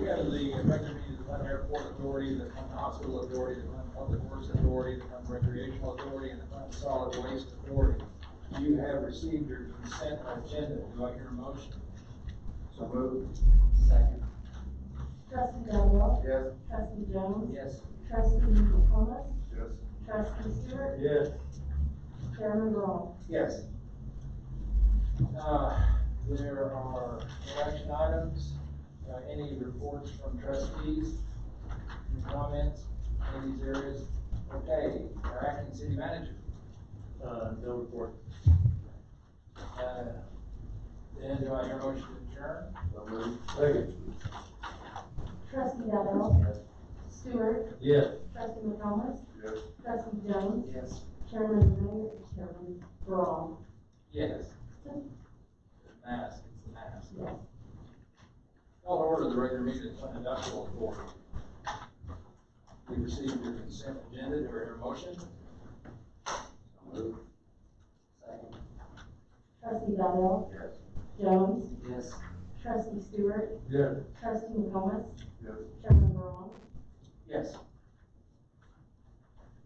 We have the regular meeting of the Clinton Airport Authority, the Clinton Hospital Authority, the Clinton Public Works Authority, the Clinton Recreational Authority, and the Clinton Solid Waste Authority. You have received your consent agenda. Do I hear a motion? So moved. Second. Trustee Daniel? Yes. Trustee Jones? Yes. Trustee McComas? Yes. Trustee Stewart? Yes. Chairman Brown? Yes. There are no action items. Any reports from trustees? Any comments in these areas? Okay, our acting city manager. No report. Then do I hear a motion to adjourn? So moved. Second. Trustee Daniel? Yes. Stewart? Yes. Trustee McComas? Yes. Trustee Jones? Yes. Chairman Brown? Yes. Mask, it's the mask. Yes. Call to order the regular meeting of the Clinton Industrial Authority. We received your consent agenda. Do I hear a motion? So moved. Second. Trustee Daniel? Yes. Jones? Yes. Trustee Stewart? Yes. Trustee McComas? Yes. Chairman Brown? Yes.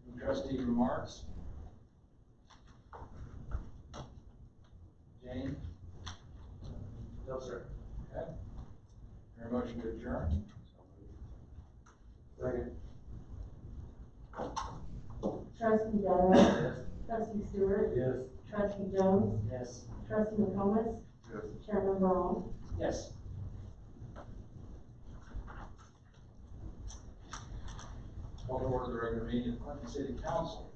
Any trustee remarks? Jane? No, sir. Okay. Hear a motion to adjourn? Second. Trustee Daniel? Yes. Trustee Stewart? Yes. Trustee Jones? Yes. Trustee McComas? Yes. Chairman Brown? Yes. Call to order the regular meeting of the Clinton City Council.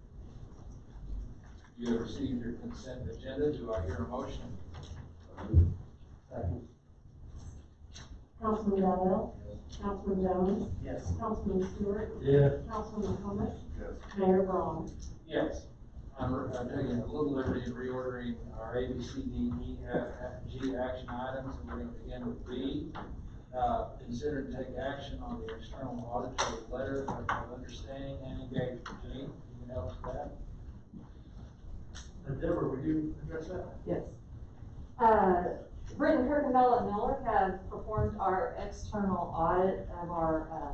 You have received your consent agenda. Do I hear a motion? Second. Councilman Daniel? Councilman Jones? Yes. Councilman Stewart? Yes. Councilman McComas? Yes. Mayor Brown? Yes. I'm taking a little liberty in reordering our A, B, C, D, E, F, G action items. And we're going to begin with B. Consider to take action on the external auditor letter of understanding and engagement. Gene, you can help with that? Deborah, would you address that? Yes. Britton Kirkendall and Miller have performed our external audit of our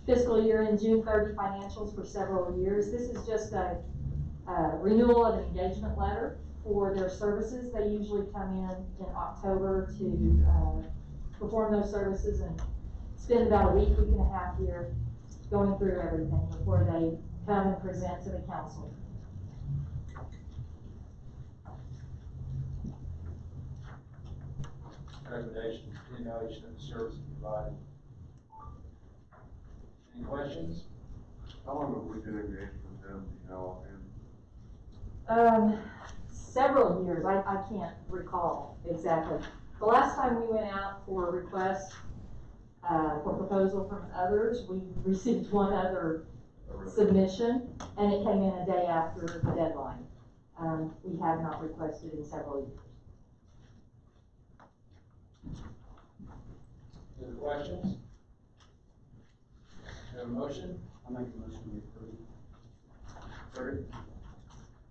fiscal year in June 30 financials for several years. This is just a renewal of an engagement letter for their services. They usually come in October to perform those services and spend about a week and a half here going through everything before they come and present to the council. Recommendation, continuation of the service provided. Any questions? How long have we been engaged with them, you know, Several years, I can't recall exactly. The last time we went out for a request, for proposal from others, we received one other submission, and it came in a day after the deadline. We have not requested in several years. Any other questions? Have a motion? I'll make a motion to approve. Third?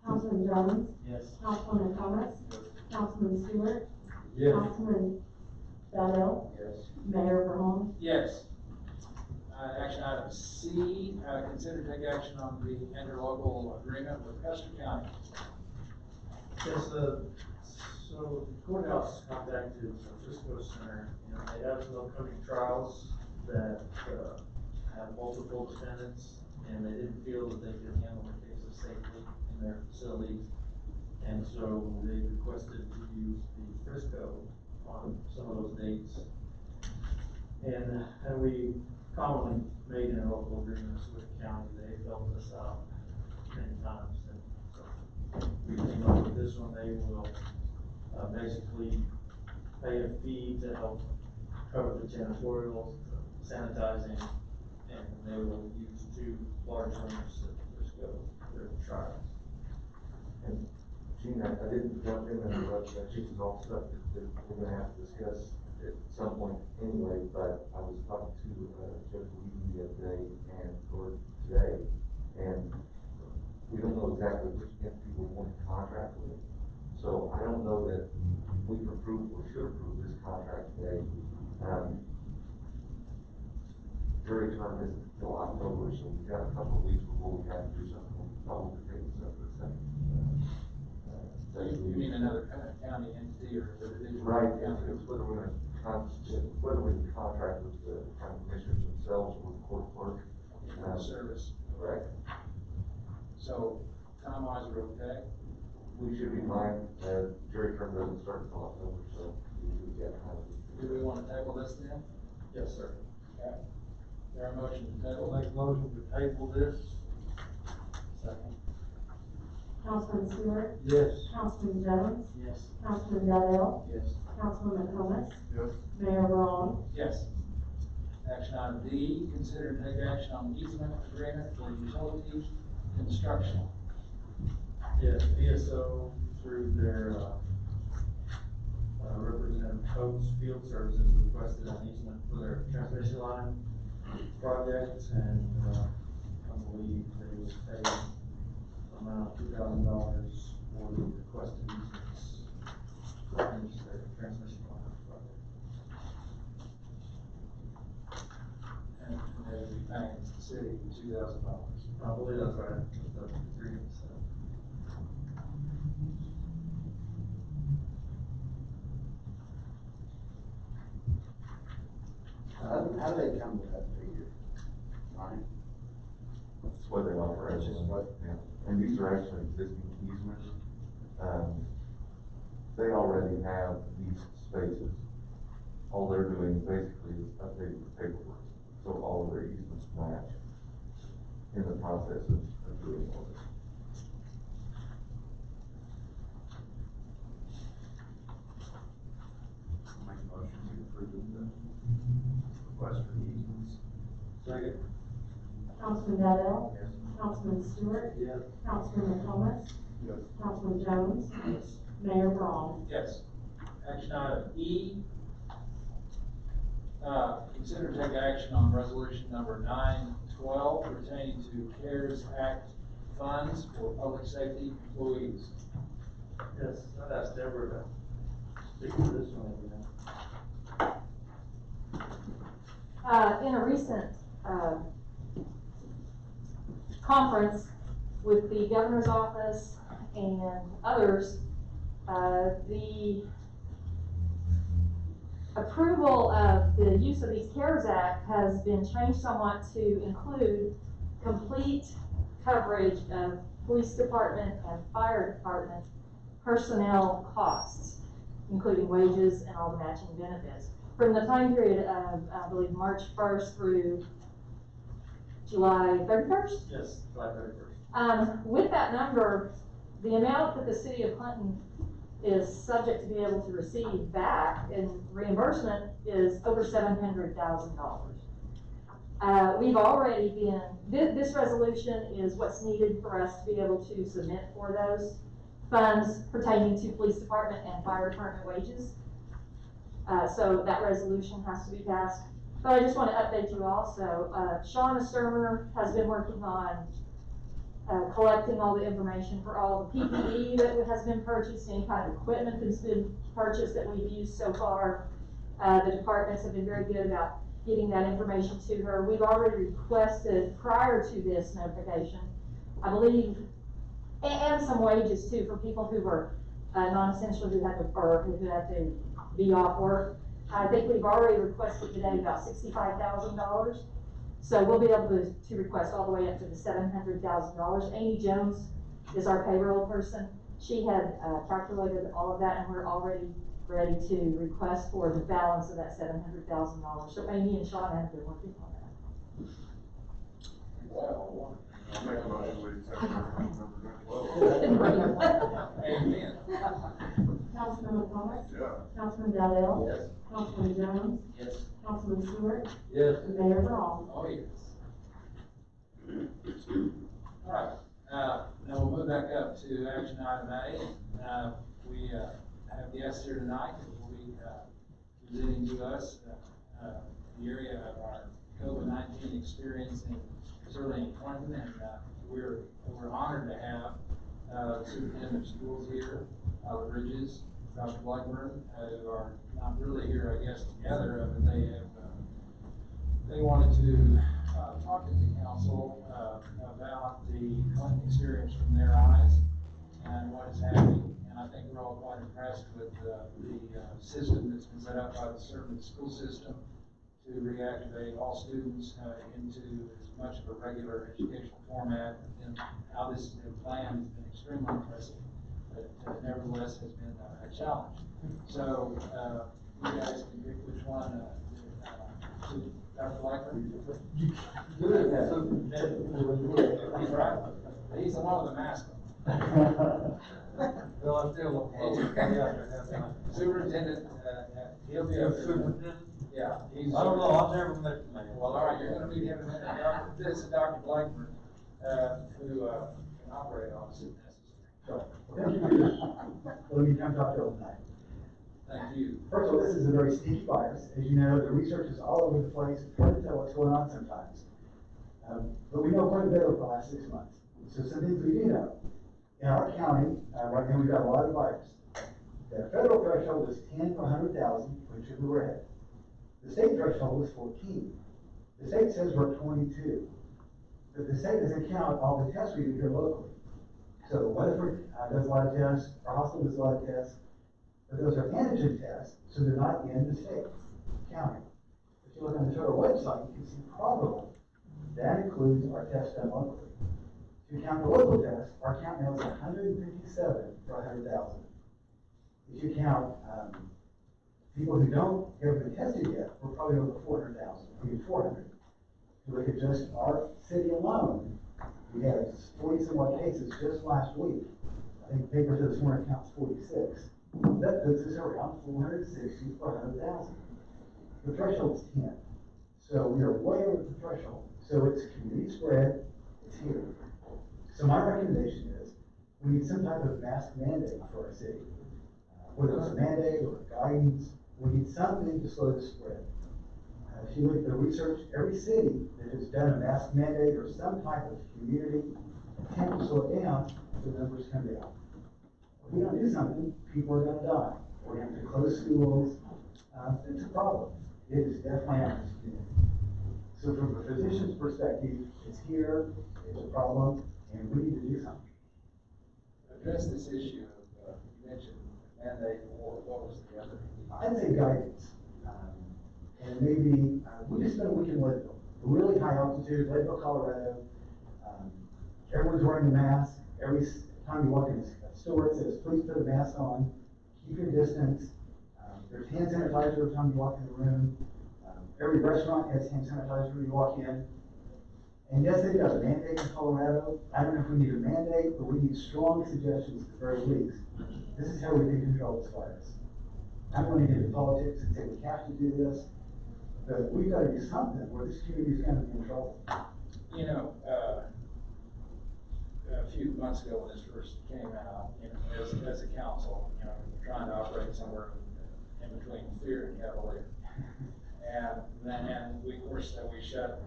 Councilman Jones? Yes. Councilman McComas? Yes. Councilman Stewart? Yes. Councilman Daniel? Yes. Mayor Brown? Yes. Action item C, consider to take action on the interlocal agreement with Custer County. Yes, so the courthouse contacted Frisco Center, and they have some upcoming trials that, have multiple defendants, and they didn't feel that they could handle the cases safely in their facilities. And so they requested to use the Frisco on some of those dates. And we commonly made interlocal agreements with the county. They helped us out many times. And so we came up with this one. They will basically pay a fee to help cover the janitorial, sanitizing, and they will use 2 large rooms at Frisco for their trials. And Gene, I didn't jump in there, but this is all stuff that we're gonna have to discuss at some point anyway, but I was talking to Judge Levy the other day or today, and we don't know exactly which entity we're going to contract with. So I don't know that we should approve this contract today. start this until October, so we've got a couple of weeks before we have to do something. I'll take this up for a second. You mean another county entity or individual? Right, county? it's whether we're whether we can contract with the county commissioners themselves or with the court clerk. Service. Right, So, time-wise, we're okay? we should be fine, jury term doesn't start until October, so we get kind of. Do we want to table this then? Yes, sir. Okay. There a motion to table? Make a motion to table this. Second. Councilman Stewart, Yes. Councilman Jones, Yes. Councilman Donnell, Yes. Councilman McComas, Yes. Mayor Brown. Yes. Action item D, consider and take action on easement agreement for utility construction. Yes, PSO through their, Representative Coates Field Services requested an easement for their transmission line project, and, I believe they would pay an amount of $2,000 for the requested easements to finish their transmission line project. And they would be paying the city $2,000. I believe that's right, that's the agreement, so. How do they come to that figure? Right? That's what they offer, That's just what- yeah, and these are actually existing easements. They already have these spaces. All they're doing basically is updating the paperwork, so all of their easements match in the process of doing all this. Make a motion to approve the request for the easements. Second. Councilman Donnell, Yes. Councilman Stewart, Yes. Councilman McComas, Yes. Councilman Jones, Mayor Brown. Yes. Action item E, consider and take action on resolution number 912 pertaining to CARES Act funds for public safety employees. Yes, I'd ask Deborah to speak to this one again. In a recent, conference with the governor's office and others, the approval of the use of these CARES Act has been changed somewhat to include complete coverage of police department and fire department personnel costs, including wages and all the matching benefits. From the time period of, I believe, March 1st through July 31st. Yes, July 31st. With that number, the amount that the city of Clinton is subject to be able to receive back in reimbursement is over $700,000. We've already been, this resolution is what's needed for us to be able to submit for those funds pertaining to police department and fire department wages. So that resolution has to be passed. But I just want to update you also. Shauna Sturmer has been working on collecting all the information for all the PPE that has been purchased, any kind of equipment that's been purchased that we've used so far. The departments have been very good about getting that information to her. We've already requested prior to this notification, I believe, and some wages too for people who were non-essential who had to be off work. I think we've already requested today about $65,000. So we'll be able to request all the way up to the $700,000. Amy Jones is our payroll person. She had calculated all of that, and we're already ready to request for the balance of that $700,000. So Amy and Sean have been working on that. Wow. I'll make a motion to accept resolution number 912. Amen. Councilman McComas, Yeah. Councilman Donnell, Yes. Councilman Jones, Yes. Councilman Stewart, Yes. and Mayor Brown. Oh, yes. All right, now we'll move back up to action item A. We have guests here tonight who will be presenting to us the area of our COVID-19 experience certainly in Clinton, and we're honored to have the superintendent of schools here, Tyler Bridges, Dr. Blackburn, who are not really here, I guess, together, but they wanted to set up by the school system to reactivate all students into as much of a regular educational format. And how this has been planned has been extremely impressive, but nevertheless has been a challenge. So you guys can pick which one. Dr. Blackburn? He's right. He's the one with the mask on. Well, I'm still. Superintendent, he'll be up there. Yeah, he's. I don't know, I've never met the man. Well, all right, you're gonna meet him in a minute. This is Dr. Blackburn, who can operate on us if necessary. Thank you for your, let me come talk to you tonight. Thank you. First of all, this is a very sneaky virus. As you know, the research is all over the place. It's hard to tell what's going on sometimes. But we know quite a bit over the last 6 months. So some things we do know. In our county, right now we've got a lot of virus. The federal threshold is 10 per 100,000, which is we're at. The state threshold is 14. The state says we're at 22. But the state doesn't count all the tests we do here locally. So Weatherford does a lot of tests, our hospital does a lot of tests, but those are antigen tests, so they're not in the state county. If you look on the federal website, you can see probable. That includes our tests done locally. If you count the local tests, our count now is 157 per 100,000. If you count people who haven't been tested yet, we're probably over 400,000, maybe 400. If you look at just our city alone, we had 40 some odd cases just last week. I think the paper said this morning counts 46. That puts us around 460 per 100,000. The threshold is 10. So we are way over the threshold. So it's community spread, it's here. So my recommendation is we need some type of mask mandate for our city. Whether it's a mandate or guidance, we need something to slow the spread. If you look at the research, every city that has done a mask mandate or some type of community attempt to slow it down, the numbers come down. If we don't do something, people are gonna die. We're gonna have to close schools. It's a problem. It is definitely out in this community. So from a physician's perspective, it's here, it's a problem, and we need to do something. Address this issue of, you mentioned mandate, or what was the other? I'd say guidance. And maybe, we just spent a week in Leadville, really high altitude, Leadville, Colorado. Everyone's wearing a mask. Every time you walk in a store, it says, please put a mask on, keep your distance. There's hand sanitizer every time you walk in the room. Every restaurant has hand sanitizer when you walk in. And yes, they've got a mandate in Colorado. I don't know if we need a mandate, but we need strong suggestions at the very least. This is how we can control this virus. I don't want to get into politics and say we have to do this, but we've got to do something where this community is going to be in trouble. You know, a few months ago when this first came out, you know, as a council, you know, we're trying to operate somewhere in between fear and cavalier. And we, of course, we shut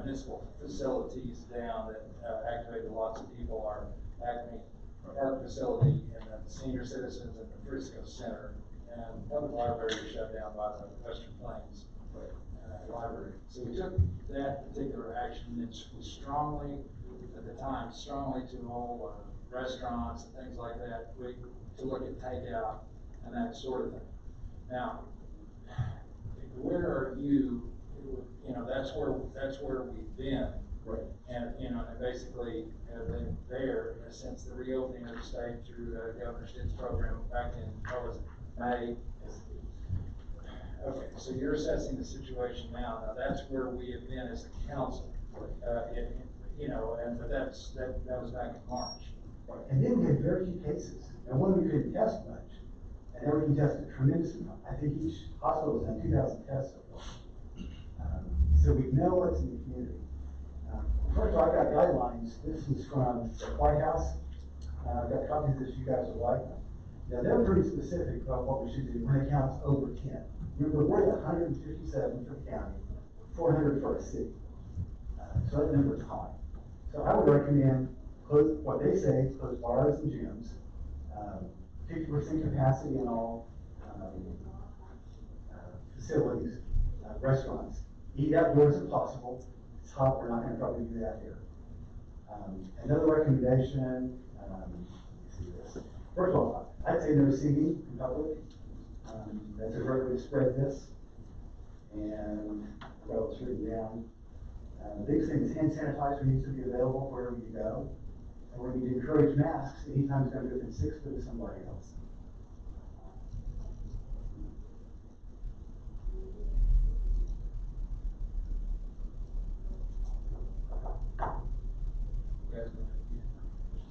municipal facilities down that activated lots of people. Our Acme Park facility and the senior citizens at the Frisco Center, and public library was shut down by the Western Plains Library. So we took that particular action and we strongly, at the time, to all restaurants and things like that, to look at takeout and that sort of thing. Now, where are you? You know, that's where we've been. Right. And, you know, and basically have been there since the reopening of the state through Governor Stitt's program back in, what was it, May? Okay, so you're assessing the situation now. Now that's where we have been as a council. You know, but that was back in March. Right. And then we had very few cases. And one, we couldn't test much. And then we can test a tremendous amount. I think each hospital has done 2,000 tests so far. So we know what's in the community. First of all, I've got guidelines. This is from the White House. I've got copies that you guys would like. Now, they're pretty specific about what we should do when it counts over 10. Remember, we're at 157 for the county, 400 for a city. So that number is high. So I would recommend close, what they say, close bars and gyms, 50% capacity in all facilities, restaurants. Eat outdoors if possible. It's hot, we're not going to probably do that here. Another recommendation, let me see this. First of all, I'd say no singing in public. That's a great way to spread this. And go through down. The biggest thing is hand sanitizer needs to be available wherever you go. And we need to encourage masks anytime you're going to go within 6 foot of somebody else.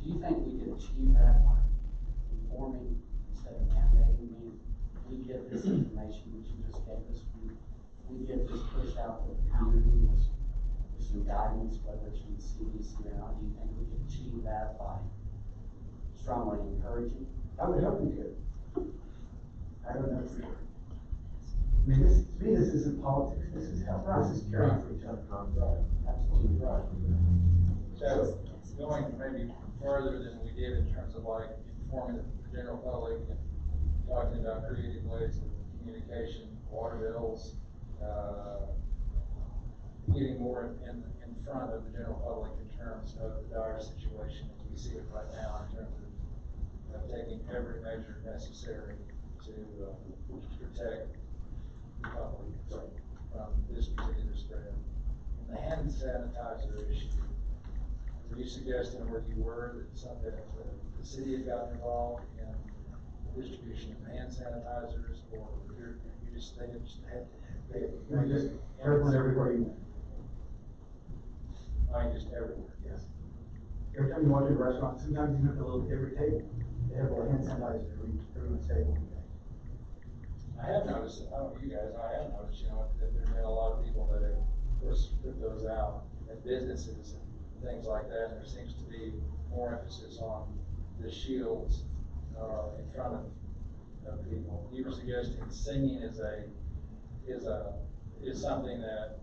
Do you think we could achieve that by informing instead of mandating? I mean, we get this information that you just gave us, we get this pushed out to the community with some guidance, whether it's from the CDC or not. Do you think we could achieve that by strongly encouraging? I would hope we could. I don't know for sure. I mean, this, to me, this isn't politics, this is health, this is caring for each other. Absolutely right. So, going maybe further than we did in terms of like informing the general public and talking about creative ways of communication, water bills, getting more in front of the general public in terms of the dire situation as we see it right now, in terms of taking every measure necessary to protect the public from this particular spread. And the hand sanitizer issue, were you suggesting where you were that something that the city had gotten involved in the distribution of hand sanitizers, or you just they just had Just everyone everywhere you went. just everywhere? Yes. Every time you walk to a restaurant, sometimes you look at a little every table, they have a little hand sanitizer for everyone's table. I have noticed, I don't know you guys, I have noticed, that there's been a lot of people that have, of course, put those out at businesses and things like that, and there seems to be more emphasis on the shields, in front of people. You were suggesting singing is something that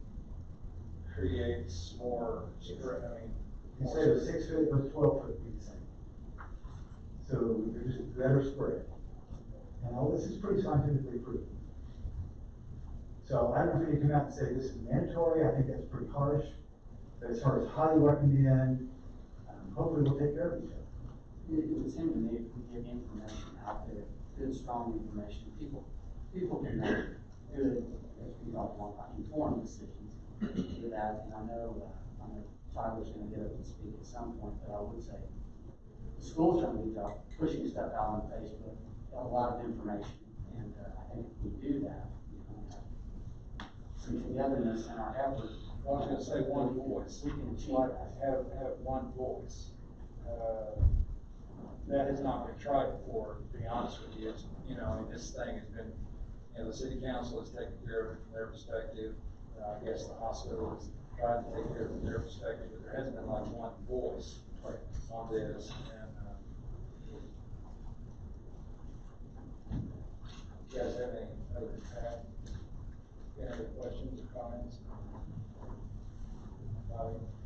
creates more, Instead of 6 foot, or 12 foot, would be the same. So they're just better spread. And all this is pretty scientifically proven. So I don't know if you come out and say this is mandatory, I think that's pretty harsh. But as far as highly recommend, hopefully we'll take care of each other. It would seem to me if we give information out there, good, strong information, people can make good, as we talked about, informed decisions with that. And I know Tyler's gonna get up and speak at some point, but I would say the school's done a good job pushing stuff out on Facebook, a lot of information. And I think if we do that, have some togetherness in our effort. I was gonna say one voice. We can achieve Like, that. have one voice. That has not been tried before, to be honest with you. It's, this thing has been, the city council has taken care of it from their perspective. I guess the hospital is trying to take care of it from their perspective, but there hasn't been like one voice on this. And, you guys have any other questions or comments?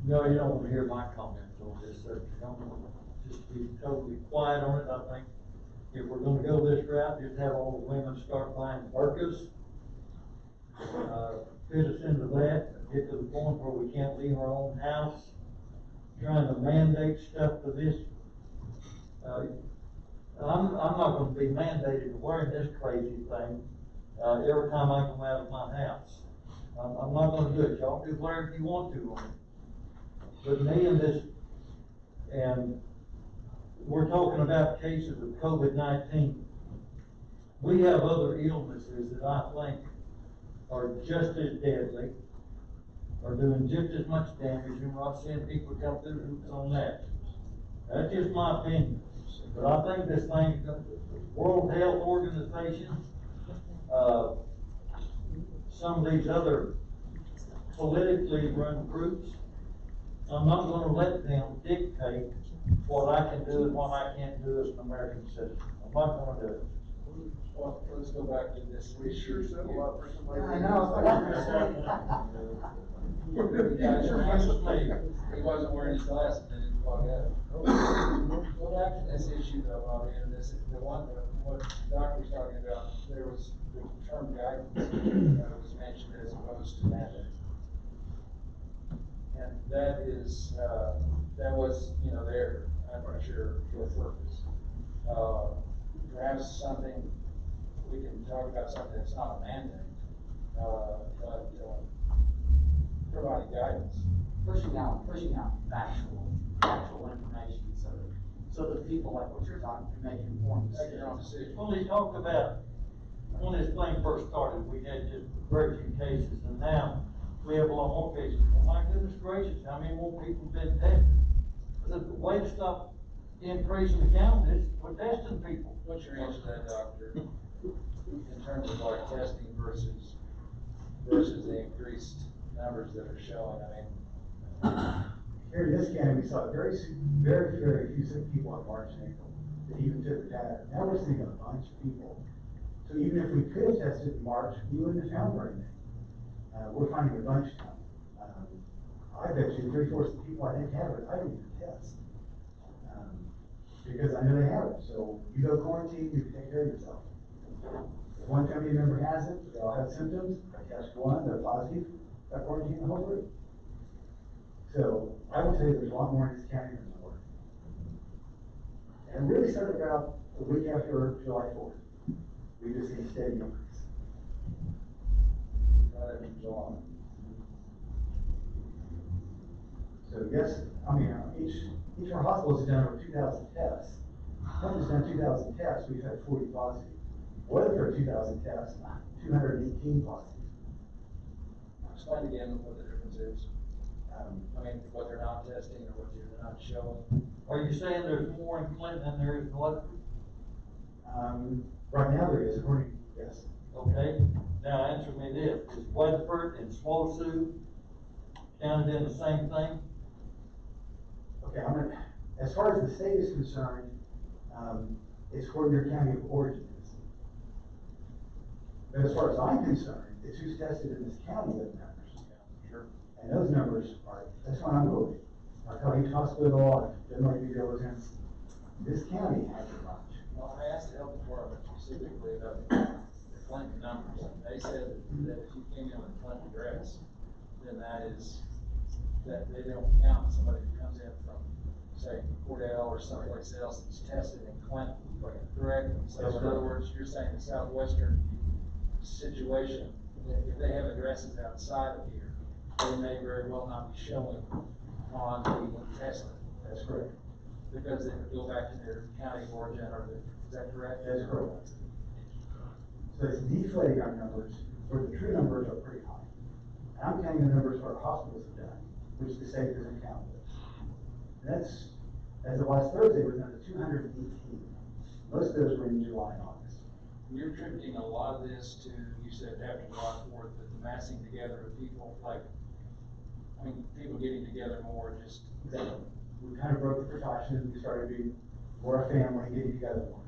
No, you don't want to hear my comments on this, sir. You don't want to just be totally quiet on it. I think if we're gonna go this route, just have all the women start buying burkas. Fit us into that, get to the point where we can't leave our own house, trying to mandate stuff to this. I'm not gonna be mandated to wearing this crazy thing, every time I come out of my house. I'm not gonna do it. Y'all do whatever you want to on it. But me and this, and we're talking about cases of COVID-19. We have other illnesses that I think are just as deadly, are doing just as much damage, and we're not seeing people come through the hoops on that. That's just my opinion. But I think this thing, the World Health Organization, some of these other politically run groups, I'm not gonna let them dictate what I can do and what I can't do as an American citizen. I'm not gonna do it. Well, let's go back to this. We sure said a lot for somebody. I know, it's like You guys are honest with me. He wasn't wearing his glasses, and didn't plug out. Go back to this issue though, Bobby, and what the doctor was talking about, there was the term guidance that was mentioned as opposed to mandate. And that is, that was, there, I'm not sure for a purpose. Perhaps something we can talk about something that's not a mandate, but providing guidance. Pushing out factual information so that people like what you're talking can make informed Make your own decisions. decision. When we talked about, when this thing first started, we had just very few cases, and now we have a lot more cases. Well, my goodness gracious, how many more people have been tested? The way to stop the increase in the count is we're testing people. What's your answer to that, doctor, in terms of like testing versus the increased numbers that are showing? I mean, Here in this county, we saw very few sick people in March and April that even fit the data. Now we're seeing a bunch of people. So even if we could have tested in March, we wouldn't have found very many. We're finding a bunch now. I bet you 3/4 of the people I think have it, I don't even test. Because I know they have it. So you go quarantine, you take care of yourself. If one family member has it, they all have symptoms, I test one, they're positive, I quarantine the whole group. So I would say there's a lot more in this county than there were. And it really started about the week after July 4th. We just see a steady increase. right after July. So yes, I mean, each of our hospitals has done over 2,000 tests. One has done 2,000 tests, we've had 40 positive. Weatherford 2,000 tests, 218 positive. Explain again what the difference is. I mean, what they're not testing or what they're not showing. Are you saying there's more in Clinton than there is in Weatherford? Right now there is, according, yes. Okay, now answer me this, is Weatherford and Swallowsoo counted in the same thing? Okay, as far as the state is concerned, it's where your county of origin is. But as far as I'm concerned, it's who's tested in this county that matters. Sure. And those numbers are, that's why I'm voting. I tell each hospital, I've done my due diligence, this county has a bunch. Well, I asked the health department specifically about the Clinton numbers, and they said that if you came in with a Clinton address, then that they don't count somebody who comes in from, say, Cordell or someplace else that's tested in Clinton, correct? So That's in right. other words, you're saying the Southwestern situation, that if they have addresses outside of here, they may very well not be showing on the testing. That's correct. Because they would go back to their county of origin, is that correct? That's correct. So it's deflating our numbers, where the true numbers are pretty high. And I'm counting the numbers for our hospitals have done, which the state doesn't count with. And that's, as of last Thursday, we're down to 218. Most of those were in July and August. You're attributing a lot of this to, you said after July 4th, but the massing together of people, people getting together more, just. We kind of broke the precautions, we started being more a family, getting together more.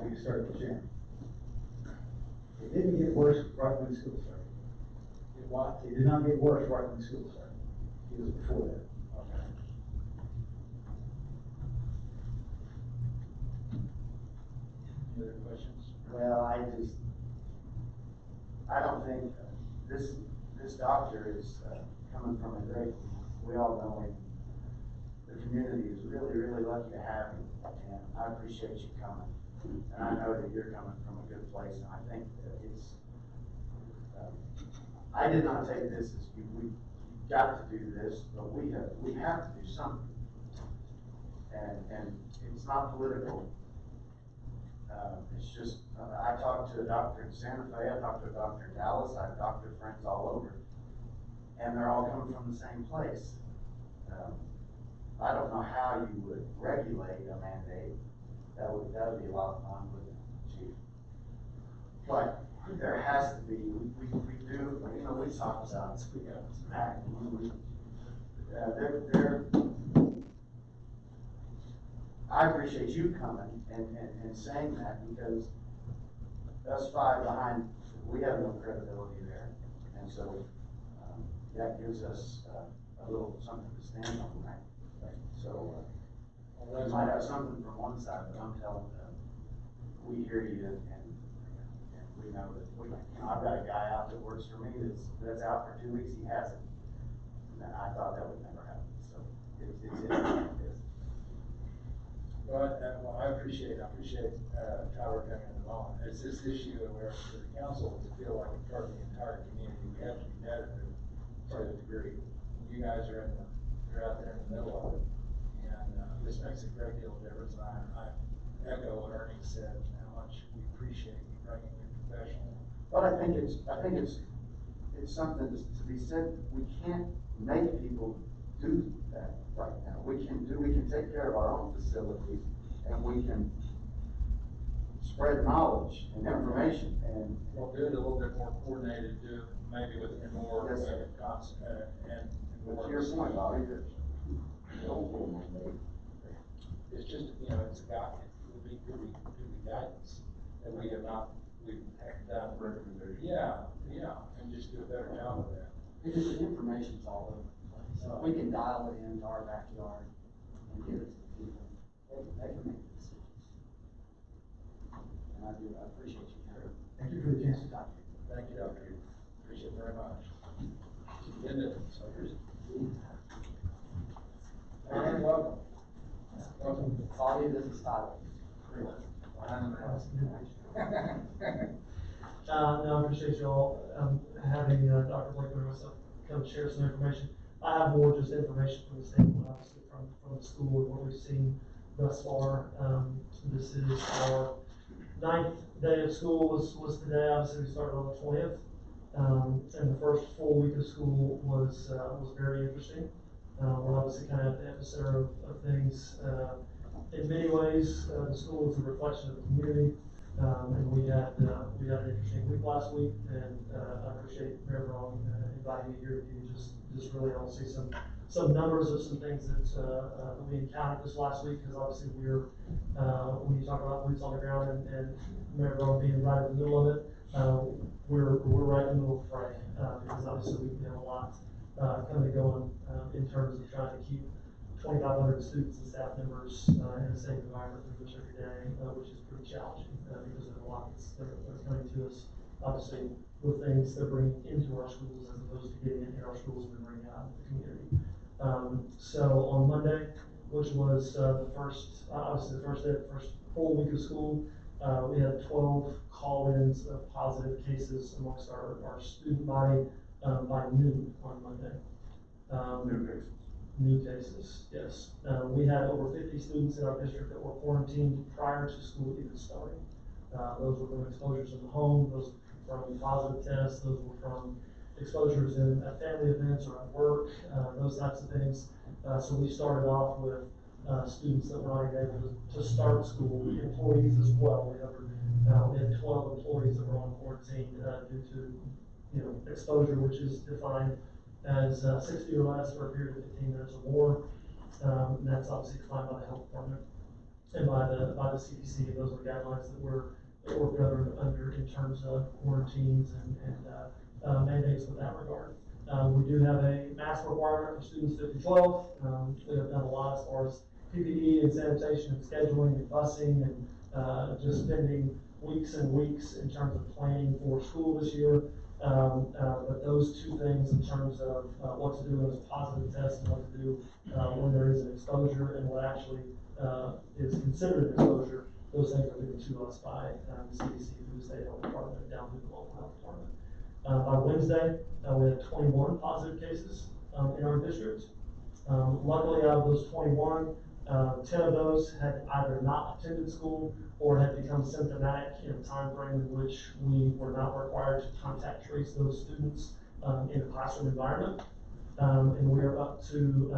And we started to jam. It didn't get worse right when school started. What? It did not get worse right when school started. It was before that. Okay. Any other questions? Well, I don't think this doctor is coming from a great, we all know him. The community is really, really lucky to have him, and I appreciate you coming. And I know that you're coming from a good place, and I think that it's, I did not take this as we've got to do this, but we have to do something. And it's not political. It's just, I talked to a doctor in Santa Fe, I talked to a doctor in Dallas, I have doctor friends all over, and they're all coming from the same place. I don't know how you would regulate a mandate. That would be a lot of fun, wouldn't it, Chief? But there has to be, we do, we talked about that. I appreciate you coming and saying that, because us five behind, we have no credibility there. And so, that gives us a little something to stand on, right? So, we might have something from one side, but I'm telling them, we hear you and we know that I've got a guy out that works for me that's out for 2 weeks, he hasn't. And I thought that would never happen, so it's But, well, I appreciate Tyler coming along. It's this issue where for the council to feel like it's part of the entire community, we have to be competitive to a degree. You guys are you're out there in the middle of it. And, this makes a great deal of difference. And I echo what Ernie said, how much we appreciate you bringing your professional. But I think it's something to be said, we can't make people do that right now. We can take care of our own facilities, and we can spread knowledge and information, and. Well, do it a little bit more coordinated, do it maybe with more, Yes, sir. and But more. to your point, Bobby, It's just, it's a guide, it would be guidance that we've done. Recommendation. Yeah, and just do a better job of that. Because the information's all over the place. So if we can dial it into our backyard and give it to the people, they can make the decisions. And I appreciate you, Karen. Thank you for the chance to talk to you. Thank you, Dr. Appreciate it very much. So here's. Aaron, welcome. Welcome. Bobby, this is Tyler. Behind the mask. No, I appreciate you all, having, Dr. Blakely and myself come share some information. I have more just information from the standpoint, obviously, from the school and what we've seen thus far. This is our 9th day of school was today. Obviously, we started on the 20th. And the first full week of school was very interesting. We're obviously kind of at the epicenter of things. In many ways, the school is a reflection of the community. And we had an interesting week last week, and I appreciate Mayor Braun inviting me here. You just really don't see some numbers of some things that we encountered this last week, because obviously when you talk about boots on the ground and Mayor Braun being right in the middle of it, we're right in the middle of the fray, because obviously we have a lot kind of going in terms of trying to keep 2,500 students and staff members in a safe environment through which every day, which is pretty challenging because there's a lot that's coming to us, obviously, with things that bring into our schools as opposed to getting it in our schools and bringing it out into the community. So on Monday, which was obviously the first day of the first full week of school, we had 12 call-ins of positive cases amongst our student body by noon on Monday. New cases. New cases, yes. We had over 50 students in our district that were quarantined prior to school even starting. Those were from exposures in the home, those were from positive tests, those were from exposures at family events or at work, those types of things. So we started off with students that were not even able to start school, employees as well. We had 12 employees that were on quarantine due to exposure, which is defined as 60 or less for a period of 15 minutes or more. And that's obviously defined by the health department and by the CDC. Those are guidelines that we're governed under in terms of quarantines and mandates with that regard. We do have a mask requirement for students 5 to 12. We have done a lot as far as PPE and sanitation and scheduling and busing and just spending weeks and weeks in terms of planning for school this year. But those two things in terms of what to do as a positive test and what to do when there is an exposure and what actually is considered an exposure, those things are given to us by the CDC through the state health department down to the local health department. By Wednesday, we had 21 positive cases in our district. Luckily, out of those 21, 10 of those had either not attended school or had become symptomatic in a time frame in which we were not required to contact trace those students in a classroom environment. And we are up to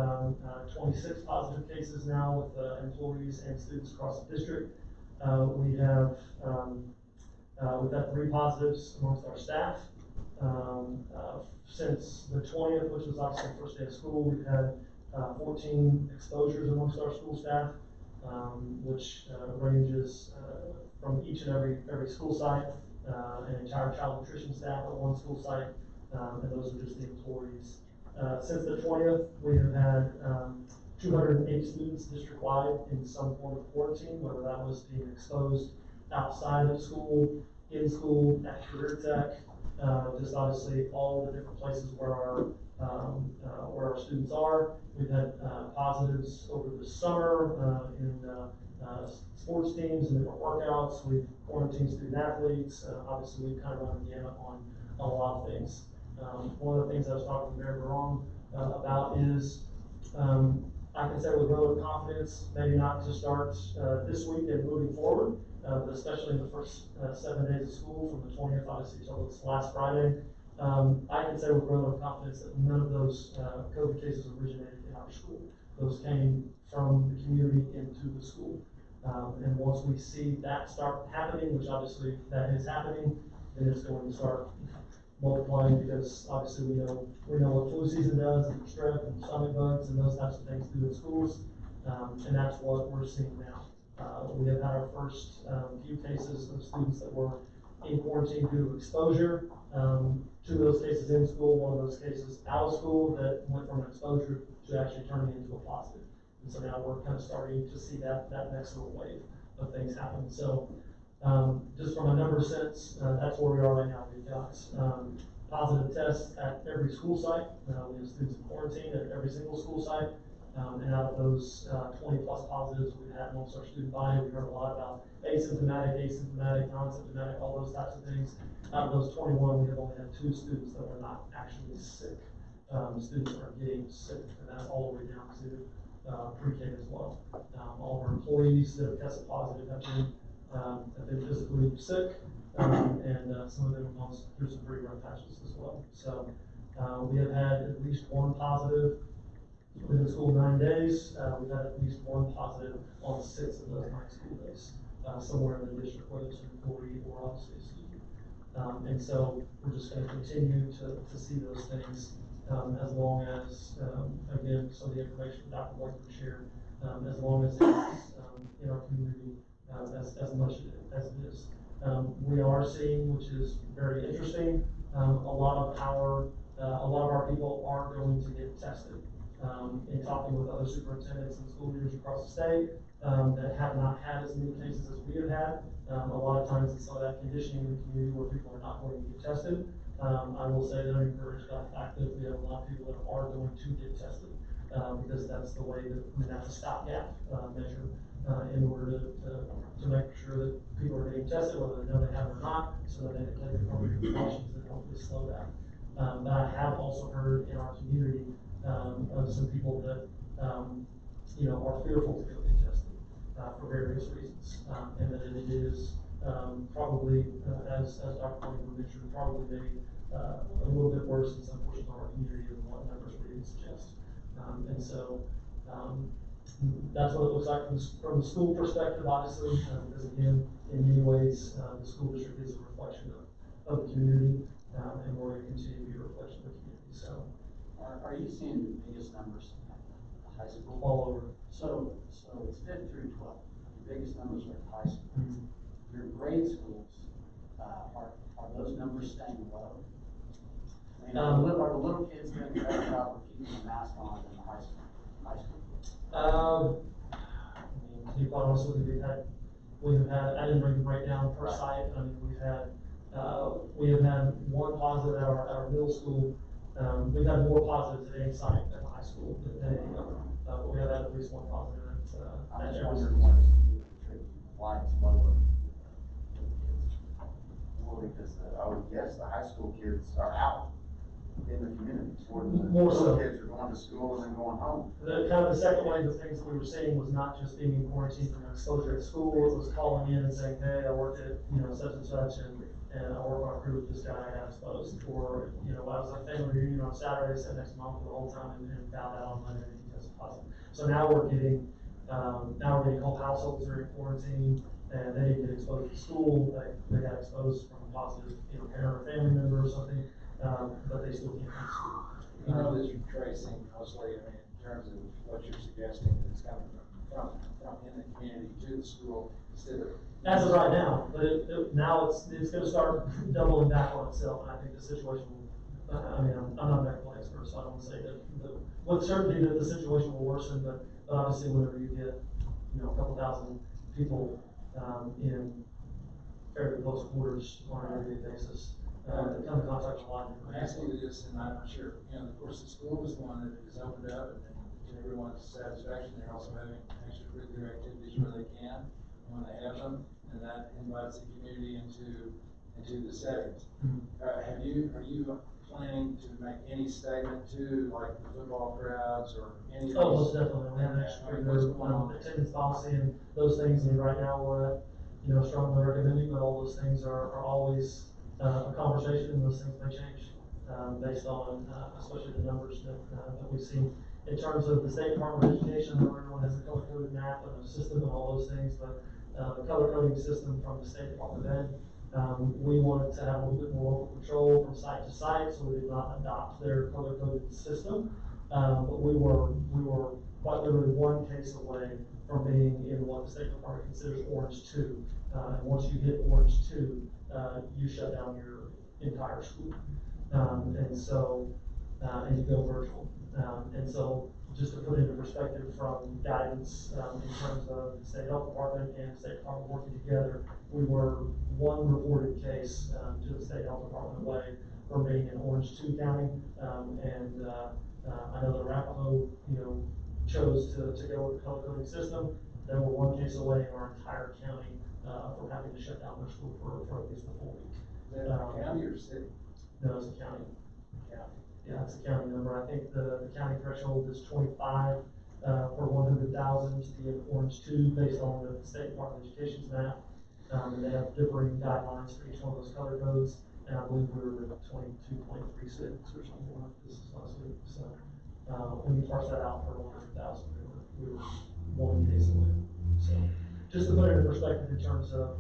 26 positive cases now with employees and students across the district. We've had 3 positives amongst our staff. Since the 20th, which was obviously the first day of school, we've had 14 exposures amongst our school staff, which ranges from each and every school site, an entire child nutrition staff at one school site, and those are just the employees. Since the 20th, we have had 208 students district-wide in some form of quarantine, whether that was being exposed outside of school, in school, at career tech, just obviously all the different places where our students are. We've had positives over the summer in sports teams and different workouts. We've quarantined student athletes. Obviously, we've kind of run the gamut on a lot of things. One of the things I was talking to Mayor Baron about is, I can say with relative confidence, maybe not to start this week and moving forward, but especially in the first 7 days of school from the 20th, obviously, till this last Friday. I can say with relative confidence that none of those COVID cases originated in our school. Those came from the community into the school. And once we see that start happening, which obviously that is happening, then it's going to start multiplying, because obviously we know what flu season does, and strep and stomach bugs and those types of things do in schools. And that's what we're seeing now. We have had our first few cases of students that were in quarantine due to exposure. Two of those cases in school, one of those cases out of school that went from an exposure to actually turning into a positive. And so now we're kind of starting to see that next little wave of things happen. So just from a number sense, that's where we are right now. We've got positive tests at every school site. We have students in quarantine at every single school site. And out of those 20 plus positives we've had amongst our student body, we heard a lot about asymptomatic, non-symptomatic, all those types of things. Out of those 21, we have only had 2 students that were not actually sick. Students that are getting sick, and that's all the way down to pre-K as well. All of our employees that have tested positive have been physically sick, and some of them have gone through some pretty rough patches as well. So we have had at least 1 positive within the school 9 days. We've had at least 1 positive on 6 of those 9 school days, somewhere in the district, whether it's an employee or obviously a student. And so we're just going to continue to see those things as long as, again, some of the information Dr. Blake would share, as long as it's in our community as much as it is. We are seeing, which is very interesting, a lot of our people are going to get tested. In talking with other superintendents and school leaders across the state that have not had as many cases as we have had. A lot of times it's some of that conditioning in the community where people are not going to get tested. I will say that I'm encouraged by the fact that we have a lot of people that are going to get tested because that's the way that, that's a stopgap measure in order to make sure that people are getting tested, whether they know they have it or not, so that they can take the appropriate precautions that hopefully slow that. But I have also heard in our community of some people that, are fearful to go get tested for various reasons. And that it is probably, as Dr. Blake mentioned, probably maybe a little bit worse in some portions of our community than what numbers would even suggest. And so that's what it looks like from the school perspective, obviously, because again, in many ways, the school district is a reflection of the community, and we're going to continue to be a reflection of the community. So. Are you seeing the biggest numbers at the high school? All over. So it's 5th through 12th. The biggest numbers are at high school. Mm-hmm. Your grade schools, are those numbers staying low? I mean, are the little kids doing a better job of keeping the mask on in the high school kids? To be quite honest with you, we've had, I didn't bring the breakdown per site. I mean, we have had 1 positive at our middle school. We've had more positives at any site at the high school than any other, but we have had at least 1 positive I'm at just every wondering school. why it's lower. Well, because I would guess the high school kids are out in the community more than the More little so. kids are going to school and then going home. The kind of the second wave of things that we were seeing was not just being in quarantine from exposure at school. It was calling in and saying, hey, I worked at, such and such, and I work on a crew with this guy I got exposed. Or, I was at a family reunion on Saturday, sat next to mom for the whole time and found out on Monday that he tested positive. So now we're getting whole households that are in quarantine, and they didn't get exposed to school. They got exposed from a positive, parent or family member or something, but they still can't go to school. You know that you're tracing mostly, in terms of what you're suggesting, that it's coming from in the community to the school instead of. As of right now, but now it's going to start doubling back on itself, and I think the situation will, I'm not a medical expert, so I don't want to say that with certainty that the situation will worsen, but obviously whenever you get, a couple thousand people in fairly close quarters on an everyday basis, that come in contact with a lot of I'm different asking you this, and I'm not sure, of course, the school is the one that is opened up, and then to everyone's satisfaction. They're also having extracurricular activities where they can, when they have them, and that invites the community into the settings. Are you planning to make any statement to, like, the football crowds or any of these? Oh, most definitely, we have an extracurricular attendance policy and those things, and right now we're at, strongly recommending, but all those things are always, a conversation, and those things may change, based on, especially the numbers that we've seen. In terms of the State Department of Education, I know everyone has a color coded map and a system and all those things, but, the color coding system from the State Department of Ed, we wanted to have a little bit more local control from site to site, so we did not adopt their color coded system. But we were quite literally one case away from being in what the State Department considers Orange 2. And once you hit Orange 2, you shut down your entire school. And so, and you go virtual. And so, just to put it into perspective from guidance, in terms of the State Health Department and the State Department working together, we were one reported case, to the State Health Department away from being in Orange 2 County. I know that Arapahoe, chose to go with the color coding system. They were one case away in our entire county, from having to shut down their school for at least the full week. Is that a county or city? No, it's a county. County. Yeah, it's a county number. I think the county threshold is 25, per 100,000 to be in Orange 2 based on the State Department of Education's map. And they have differing guidelines for each one of those color codes. And I believe we were at 22.36 or something like this last week. So, when you parse that out per 100,000, we were one case away. So, just to put it in perspective in terms of,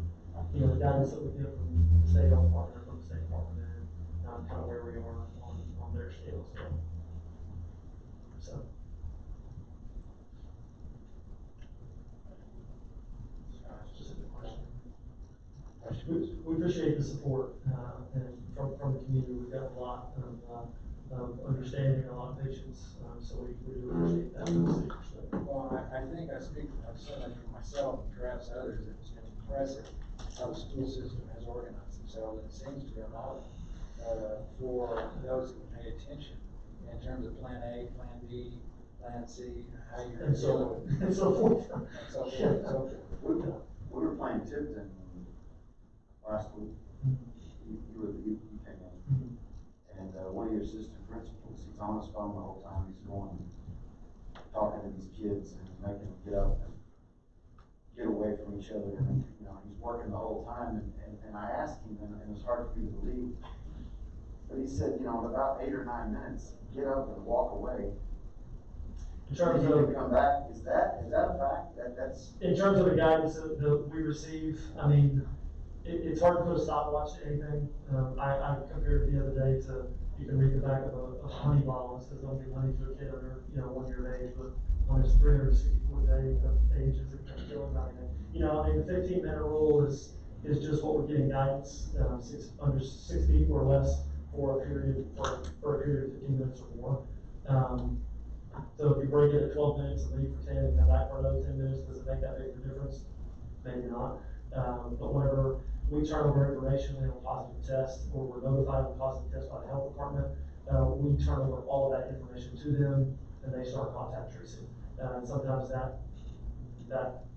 the guidance that we get from the State Health Department, from the State Department, and kind of where we are on their scale as well. So. Specific question. We appreciate the support, and from the community, we've got a lot of understanding, a lot of patience, so we do appreciate that from the city perspective. Well, I think I've said for myself and perhaps others, it's been impressive how the school system has organized themselves, and it seems to be a model for those who pay attention in terms of Plan A, Plan B, Plan C, how you're And so forth. And so forth, and so forth. We were playing Tipton last week. You came in. And, one of your assistant principals, he's on his phone the whole time, he's going, talking to these kids and making them get up and get away from each other, and, he's working the whole time, and I asked him, and it was hard for me to believe, but he said, in about 8 or 9 minutes, get up and walk away. In terms and of, come back, is that a fact? That's in terms of the guidance that we receive, I mean, it's hard to put a stopwatch to anything. I compared it the other day to, you can read the back of a honey bottle, it says don't give honey to a kid under, 1 year of age, but when it's 364 days of age, is it gonna kill about anything? The 15-minute rule is just what we're getting guidance, under 60 or less for a period of 15 minutes or more. So if you break it at 12 minutes and leave for 10 and come back for another 10 minutes, does it make that big of a difference? Maybe not. But whenever we turn over information in a positive test, or we're notified of a positive test by the health department, we turn over all of that information to them, and they start contact tracing. And sometimes that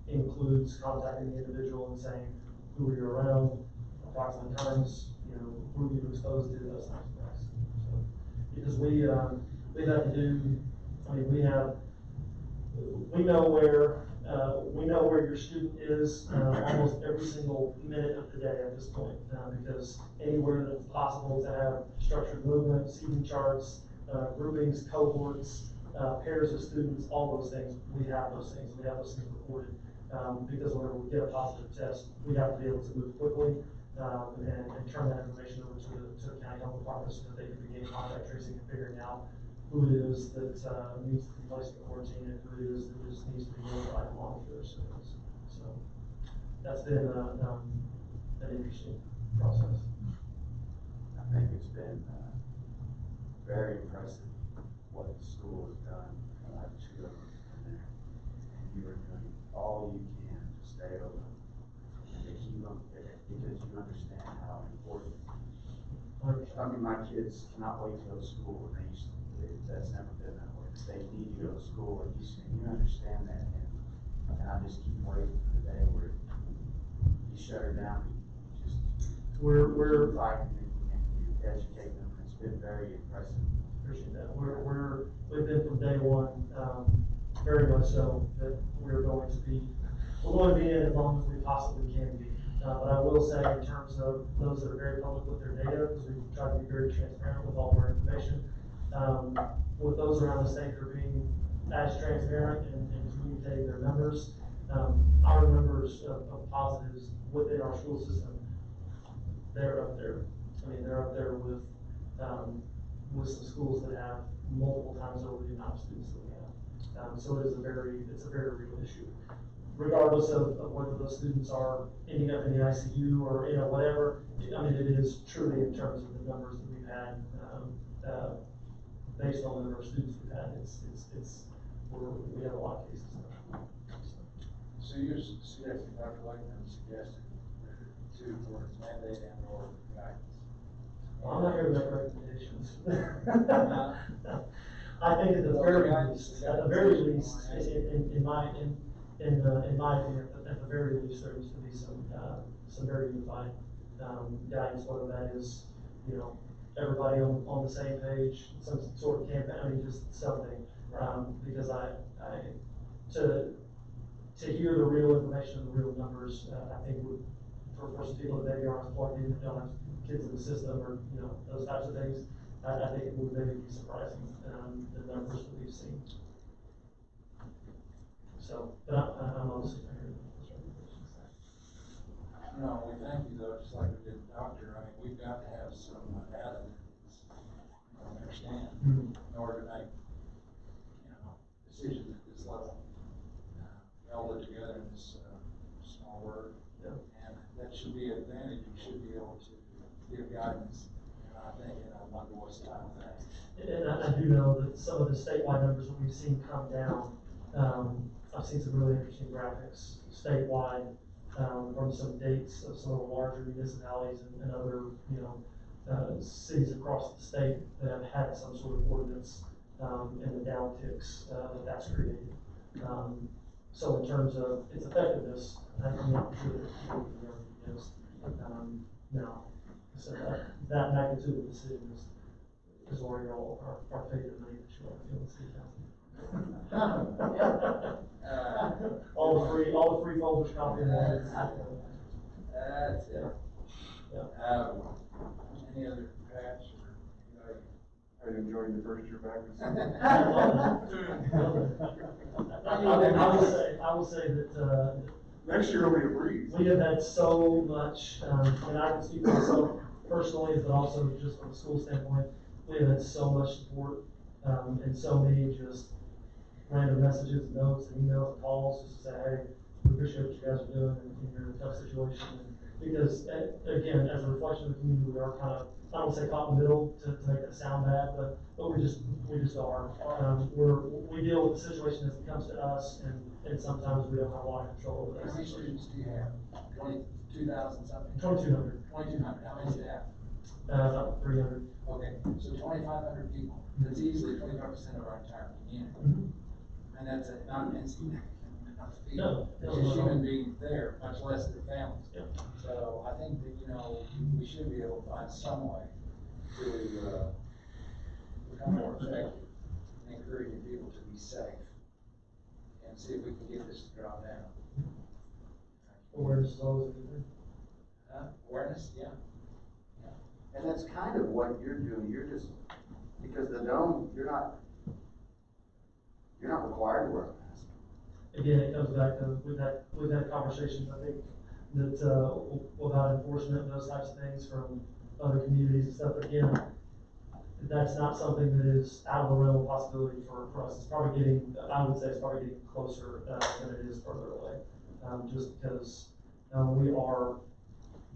includes contacting the individual and saying, who were you around, approximate times, who were you exposed to, those types of things. So, because we have to do, we know where your student is, almost every single minute of the day at this point, because anywhere that's possible to have structured movement, seating charts, groupings, cohorts, pairs of students, all those things, we have those things recorded, because whenever we get a positive test, we have to be able to move quickly, and turn that information over to the county health department so that they can begin contact tracing and figuring out who it is that needs to be placed in quarantine and who it is that just needs to be notified and monitored their symptoms. So that's been an interesting process. I think it's been very impressive what the school has done. I have 2 of them in there, and you are doing all you can to stay open and to keep them there because you understand how important. I mean, my kids cannot wait to go to school, and that's never been that way. They need to go to school, and you understand that, and I just keep waiting for the day where you shut her down, you just. We're Fighting and you educate them, it's been very impressive. appreciate that. We've been from day one, very much so, that we're going to be in as long as we possibly can be. But I will say in terms of those that are very public with their data, because we try to be very transparent with all of our information, with those around the state that are being as transparent and communicating their numbers, our numbers of positives within our school system, they're up there. I mean, they're up there with some schools that have multiple times over the amount of students that we have. So it's a very real issue. Regardless of whether those students are ending up in the ICU or, whatever, I mean, it is truly in terms of the numbers that we've had, based on the number of students we've had, we have a lot of cases now. So you're suggesting, Dr. Lakeman suggested two words, mandate and or guidance. I'm not here to make recommendations. I think at the very least, in my opinion, at the very least, there needs to be some very unified, guidance, whether that is, everybody on the same page, some sort of campaign, I mean, just something. Because to hear the real information and the real numbers, I think would, for some people that maybe aren't plugged in, don't have kids in the system or, those types of things, I think it would maybe be surprising, the numbers that we've seen. So, but I'm obviously not here to make recommendations. No, we thank you though, just like we did the doctor. I mean, we've got to have some data to understand in order to make, decisions at this level. We all live together in this small world. Yeah. And that should be an advantage. You should be able to give guidance. And I think, one voice time of that. And I do know that some of the statewide numbers that we've seen come down, I've seen some really interesting graphics statewide, from some dates of some of the larger municipalities and other, cities across the state that have had some sort of ordinance, and the downticks, that's created. So in terms of its effectiveness, I'm not sure that it can be argued against. Now, so that magnitude of decision is already all our favorite money that you want to feel in city council. All the free folders copy of that. That's it. Yeah. Any other patch or anybody? Are you enjoying the first year back? I will say that, Next year will be a breeze. we have had so much, and I can speak for myself personally, but also just from a school standpoint, we have had so much support, and so many just random messages, notes, and emails, and calls, just to say, hey, we appreciate what you guys are doing in your tough situation. And because, again, as a reflection of the community, we are kind of, I don't say caught in the middle to make it sound bad, but we just are. We deal with the situation as it comes to us, and sometimes we don't have a lot of control over that. How many students do you have? 22,000 something? 2,200. 2,200. How many staff? About 300. Okay, so 2,500 people. That's easily 25% of our entire community. Mm-hmm. And that's not an insignificant amount of people. No, There's no, just no. human beings there, much less their families. Yeah. So I think that, we should be able to find some way to become more effective in encouraging people to be safe and see if we can get this to drop down. Awareness is always a good thing. Awareness, yeah. And that's kind of what you're doing, you're just, because the dome, you're not required to wear a mask. Again, it comes back to, we've had conversations, I think, that, about enforcement and those types of things from other communities and stuff, but again, that's not something that is out of the realm of possibility for us. It's probably I would say it's probably getting closer, than it is further away. Just because, we are,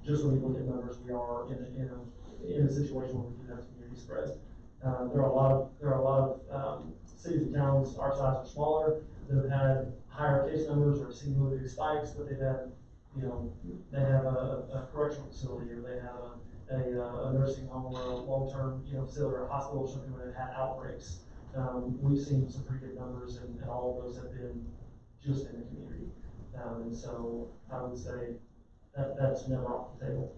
just when you look at numbers, we are in a situation where we do have community spread. There are a lot of cities and towns our size or smaller that have had higher case numbers or seen really big spikes, but they've had, they have a correctional facility, or they have a nursing home or a long-term, facility or a hospital or something where they've had outbreaks, we've seen some pretty good numbers, and all of those have been just in the community. And so I would say that's never off the table.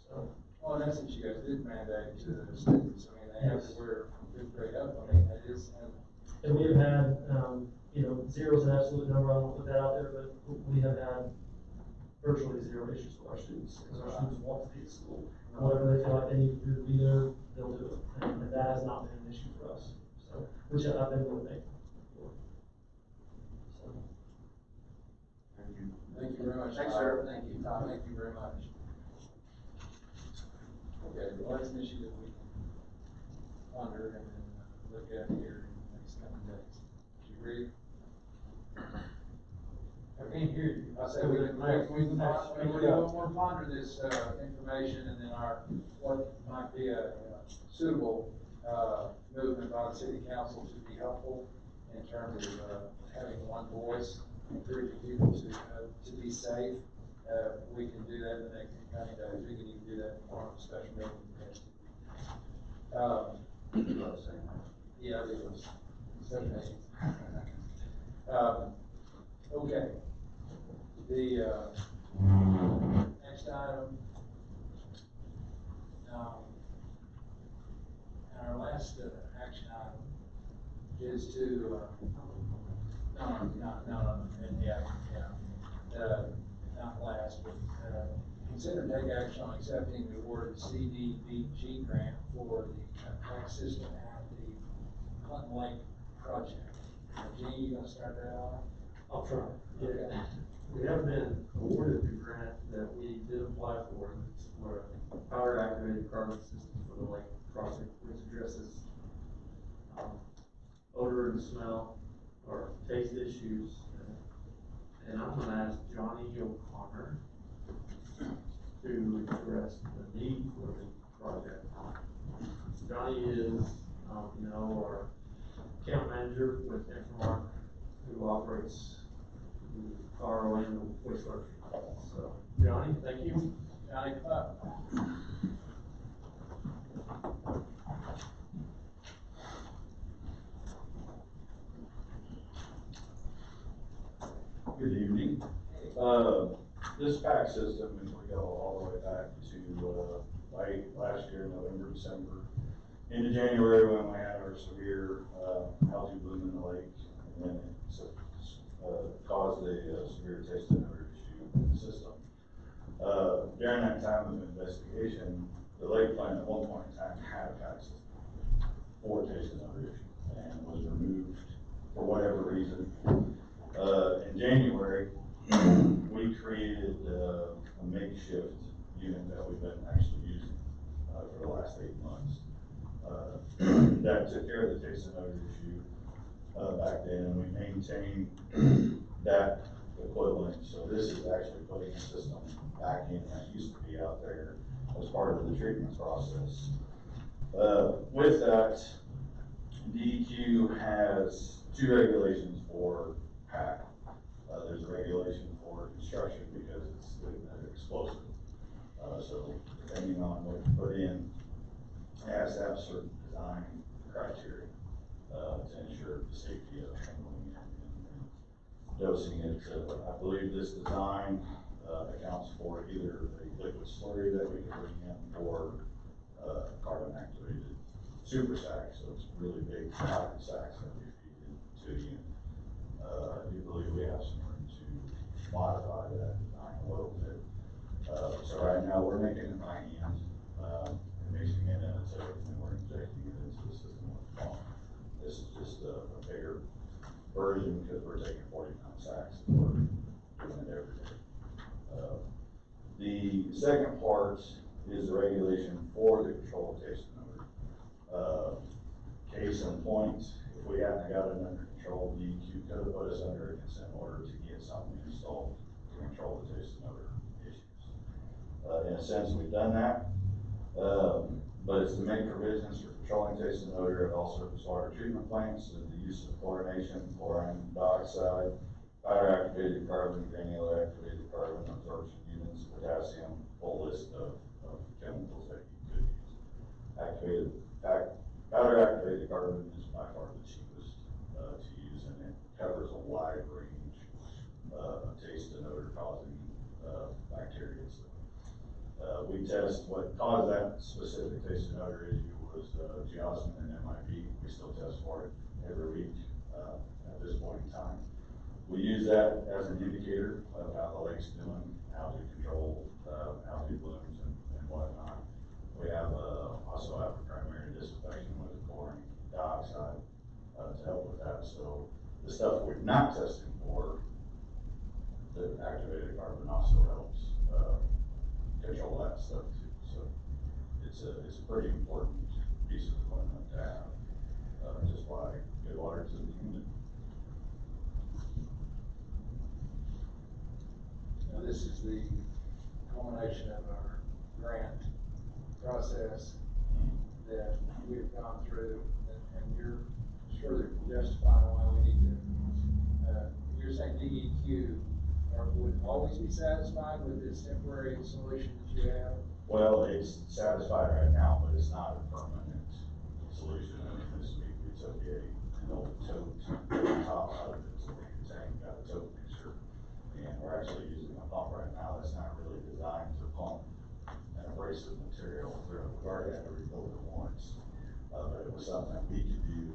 So. Well, in essence, you guys did mandate to the students, I mean, they have to Yes. wear fifth grade up, I mean, that is, And we have had, zero's an absolute number, I won't put that out there, but we have had virtually zero issues with our students, because our students want to be at school. And whatever they feel like they need to do to be there, they'll do it, and that has not been an issue for us, so, which I've been really thankful for. So. Thank you. thank you very much. Thanks, Todd. sir. Thank you, Tom, thank you very much. Okay, well, that's an issue that we can ponder and then look at here in the next coming days. Do you agree? I can't hear you. I say we'll ponder this, information and then what might be a suitable, movement by the city council to be helpful in terms of, having one voice, encouraging people to be safe. We can do that in the next coming days. We can even do that in form of a special meeting. Yeah, it was. Okay. The, next item, and our last, action item is to, not last, but, consider and take action on accepting the award of the CDBG grant for the tax system at the Clinton Lake project. Gene, you gonna start that off? I'll try. Okay. We have been awarded the grant that we did apply for. It's for a power activated carbon system for the lake project, which addresses odor and smell or taste issues. And I'm gonna ask Johnny O'Connor to address the need for the project. Johnny is, our account manager with Infomark, who operates the RO and the wastewater treatment. So, Johnny, thank you. Johnny, come up. Good evening. This PAC system, and we go all the way back to, late last year, November, December, into January when we had our severe, algae bloom in the lake, and then it caused a severe taste and odor issue in the system. During that time of investigation, the lake plant at one point in time had a PAC system for taste and odor issue, and was removed for whatever reason. In January, we created a makeshift unit that we've been actually using for the last 8 months. That took care of the taste and odor issue back then, and we maintained that equivalent. So this is actually putting a system back in that used to be out there as part of the treatment process. With that, DEQ has 2 regulations for PAC. There's a regulation for construction because it's explosive. So depending on what you put in, it has to have certain design criteria to ensure the safety of handling it and dosing it. I believe this design accounts for either a liquid slurry that we can bring in or carbon activated super sack. So it's really big powdered sacks that we feed into a unit. I do believe we have some room to modify that design a little bit. So right now we're making it by hand, and mixing it in a tank, and we're injecting it into the system with the pump. This is just a bigger version because we're taking 40-pound sacks and we're doing it every day. The second part is the regulation for the control of taste and odor. Case in point, if we hadn't got it under control, DEQ could have put us under a consent order to get something installed to control the taste and odor issues. In a sense, we've done that, but it's to make provisions for controlling taste and odor at all surface water treatment plants, and the use of chlorination, chlorine dioxide, powder activated carbon, granular activated carbon, absorption units, potassium, full list of chemicals that you could use. Powder activated carbon is by far the cheapest, to use, and it covers a wide range, of taste and odor causing, bacteria. So, we test what caused that specific taste and odor issue was, geosmin and MIP. We still test for it every week, at this point in time. We use that as an indicator of how the lake's doing, how to control, algae blooms and whatnot. We have, also have a primary disinfection with chlorine dioxide, to help with that. So the stuff we're not testing for, the activated carbon also helps, control that stuff too. So it's a pretty important piece of equipment to have, just why good water to the community. Now, this is the culmination of our grant process that we've gone through, and you're sure justifying why we need to, you're saying DEQ would always be satisfied with this temporary solution that you have? Well, it's satisfied right now, but it's not a permanent solution. I mean, this week we took an old tote, top out of it, so the tank got a tote mixture. And we're actually using a pump right now that's not really designed to pump an abrasive material through. We've already had to rebuild it once. But it was something that we could do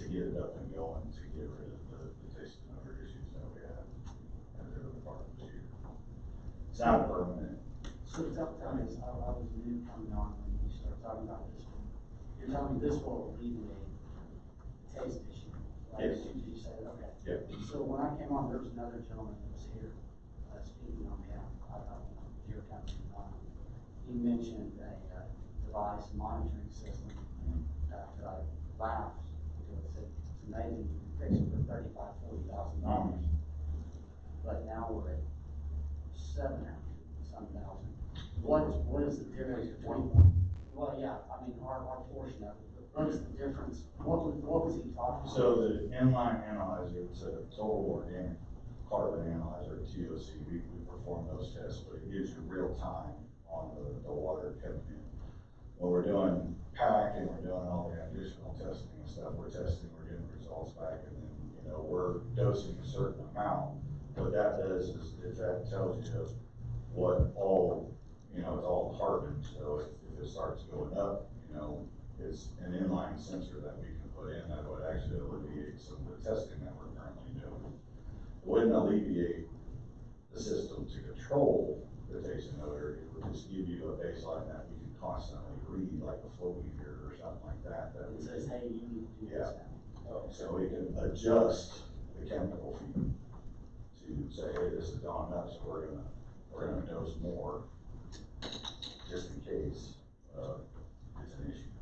to get it up and going, to get rid of the taste and odor issues that we had in the early part of this year. It's not a permanent. So tell me, I was new coming on when you started talking about this one. You're telling me this will alleviate the taste issue, right? Yes. You said, okay. Yep. So when I came on, there was another gentleman that was here, speaking on behalf, I don't know, if your company or not. He mentioned a device monitoring system, that I laughed, because it's amazing, you can fix it for $35,000-$40,000. But now we're at $700,000. What is the difference between, well, yeah, I mean, our portion of it, but what is the difference? What was he talking about? So the inline analyzer, it's a total organic carbon analyzer, TOC. We perform those tests, but it gives you real time on the water coming in. When we're doing PAC and we're doing all the additional testing and stuff, we're getting results back, and then, we're dosing a certain amount. What that does is that tells you what all, it's all carbon, so if it starts going up, it's an inline sensor that we can put in that would actually alleviate some of the testing that we're currently doing. It wouldn't alleviate the system to control the taste and odor. It would just give you a baseline that we can constantly read, like a flow meter or something like that. It says, hey, you need to do this now. So we can adjust the chemical feed to say, hey, this has gone up, so we're gonna dose more, just in case, it's an issue.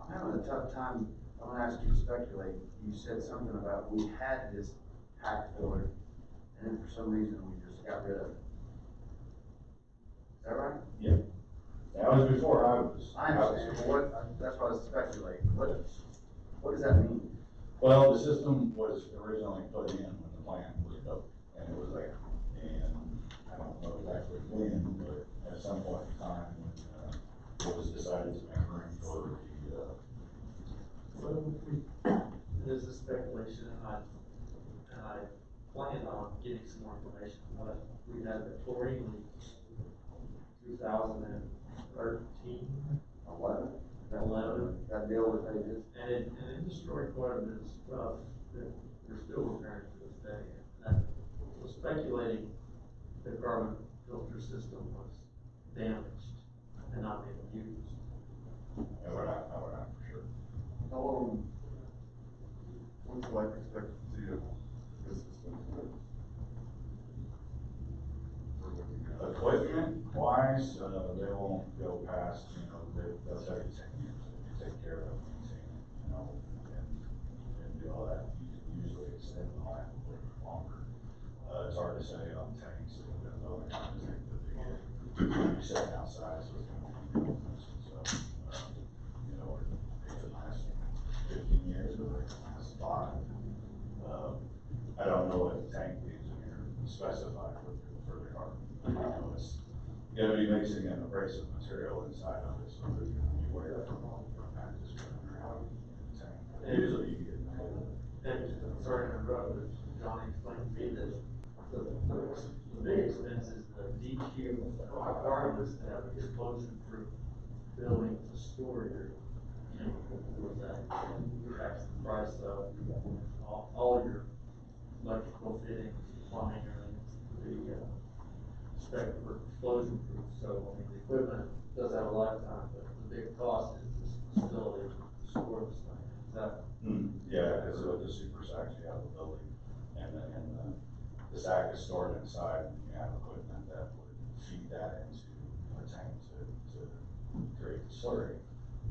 I'm having a tough time, I'm gonna ask you to speculate. You said something about we had this pack filler, and then for some reason we just got rid of it. Is that right? Yeah. That was before I was. I understand, that's what I was speculating. What does that mean? Well, the system was originally put in when the plant was built, and it was there. And I don't know exactly when, but at some point in time, when, it was decided to make room for the, Well, this is speculation, and I plan on getting some more information, but we had the chlorine leak 2013. 11. That deal with Vegas. And it destroyed quite a bit of stuff that we're still repairing to this day. And I was speculating the carbon filter system was damaged and not being used. and we're not for sure. How long, what's the life expectancy of this system? Equipment wise, they won't go past, they'll tell you 10 years if you take care of it, maintain it, and do all that. You can usually extend the life a little bit longer. It's hard to say on tanks, it depends on the kind of tank that they get. You're sitting outside, so it's gonna be maintenance, so, it could last 15 years, or it could last 5. I don't know what the tank engineer specified for the carbon. I know it's gonna be mixing an abrasive material inside of it, so there's gonna be wear from all the kind of just running around in the tank. Usually you get Sorry to interrupt, but Johnny explained to me that the big expense is the DQ requirements to have explosion-proof building to store your, with that, impacts the price of all your electrical fittings, plumbing, everything, the spec for explosion-proof. So, I mean, the equipment does have a lifetime, but the big cost is the facility to store this thing. Is that? Yeah, because with the super sacks, you have a building, and then the sack is stored inside, and you have equipment that would feed that into a tank to create the slurry.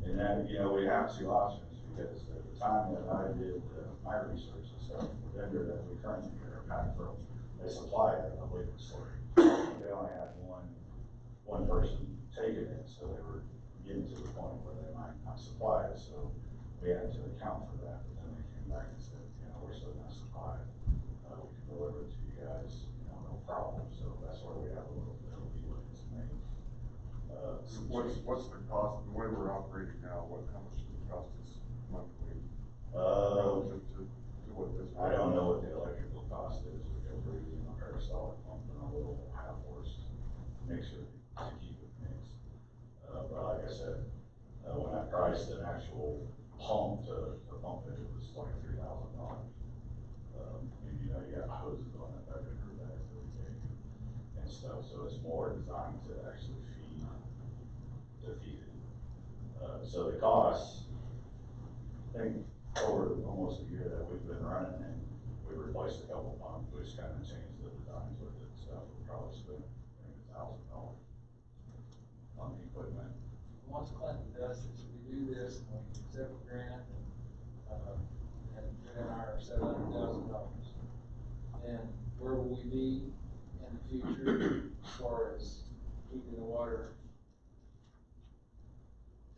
And then, you know, we have two options, because at the time that I did my research and stuff, the vendor that we currently get our pack from, they supply a liquid slurry. They only had one person taking it, so they were getting to the point where they might not supply it, so we had to account for that. But then they came back and said, you know, we're still gonna supply it, we can deliver it to you guys, you know, no problem. So that's where we have a little bit of leeway to make. What's the cost, the way we're operating now, how much does it cost us monthly? Relative to what this? I don't know what the electrical cost is, because we're using a parasolic pump and a little half horse mixer to keep it mixed. But like I said, when I priced an actual pump to pump it, it was like $3,000. And you know, you got hoses on it, that bigger bags that we take and stuff, so it's more designed to actually feed it. So the cost, I think over almost a year that we've been running, and we replaced a couple pumps, we just kind of changed the designs with it and stuff. We probably spent maybe $1,000 on the equipment. Once Clinton does this, we do this, and we accept a grant, and within our $700,000. And where will we be in the future as far as keeping the water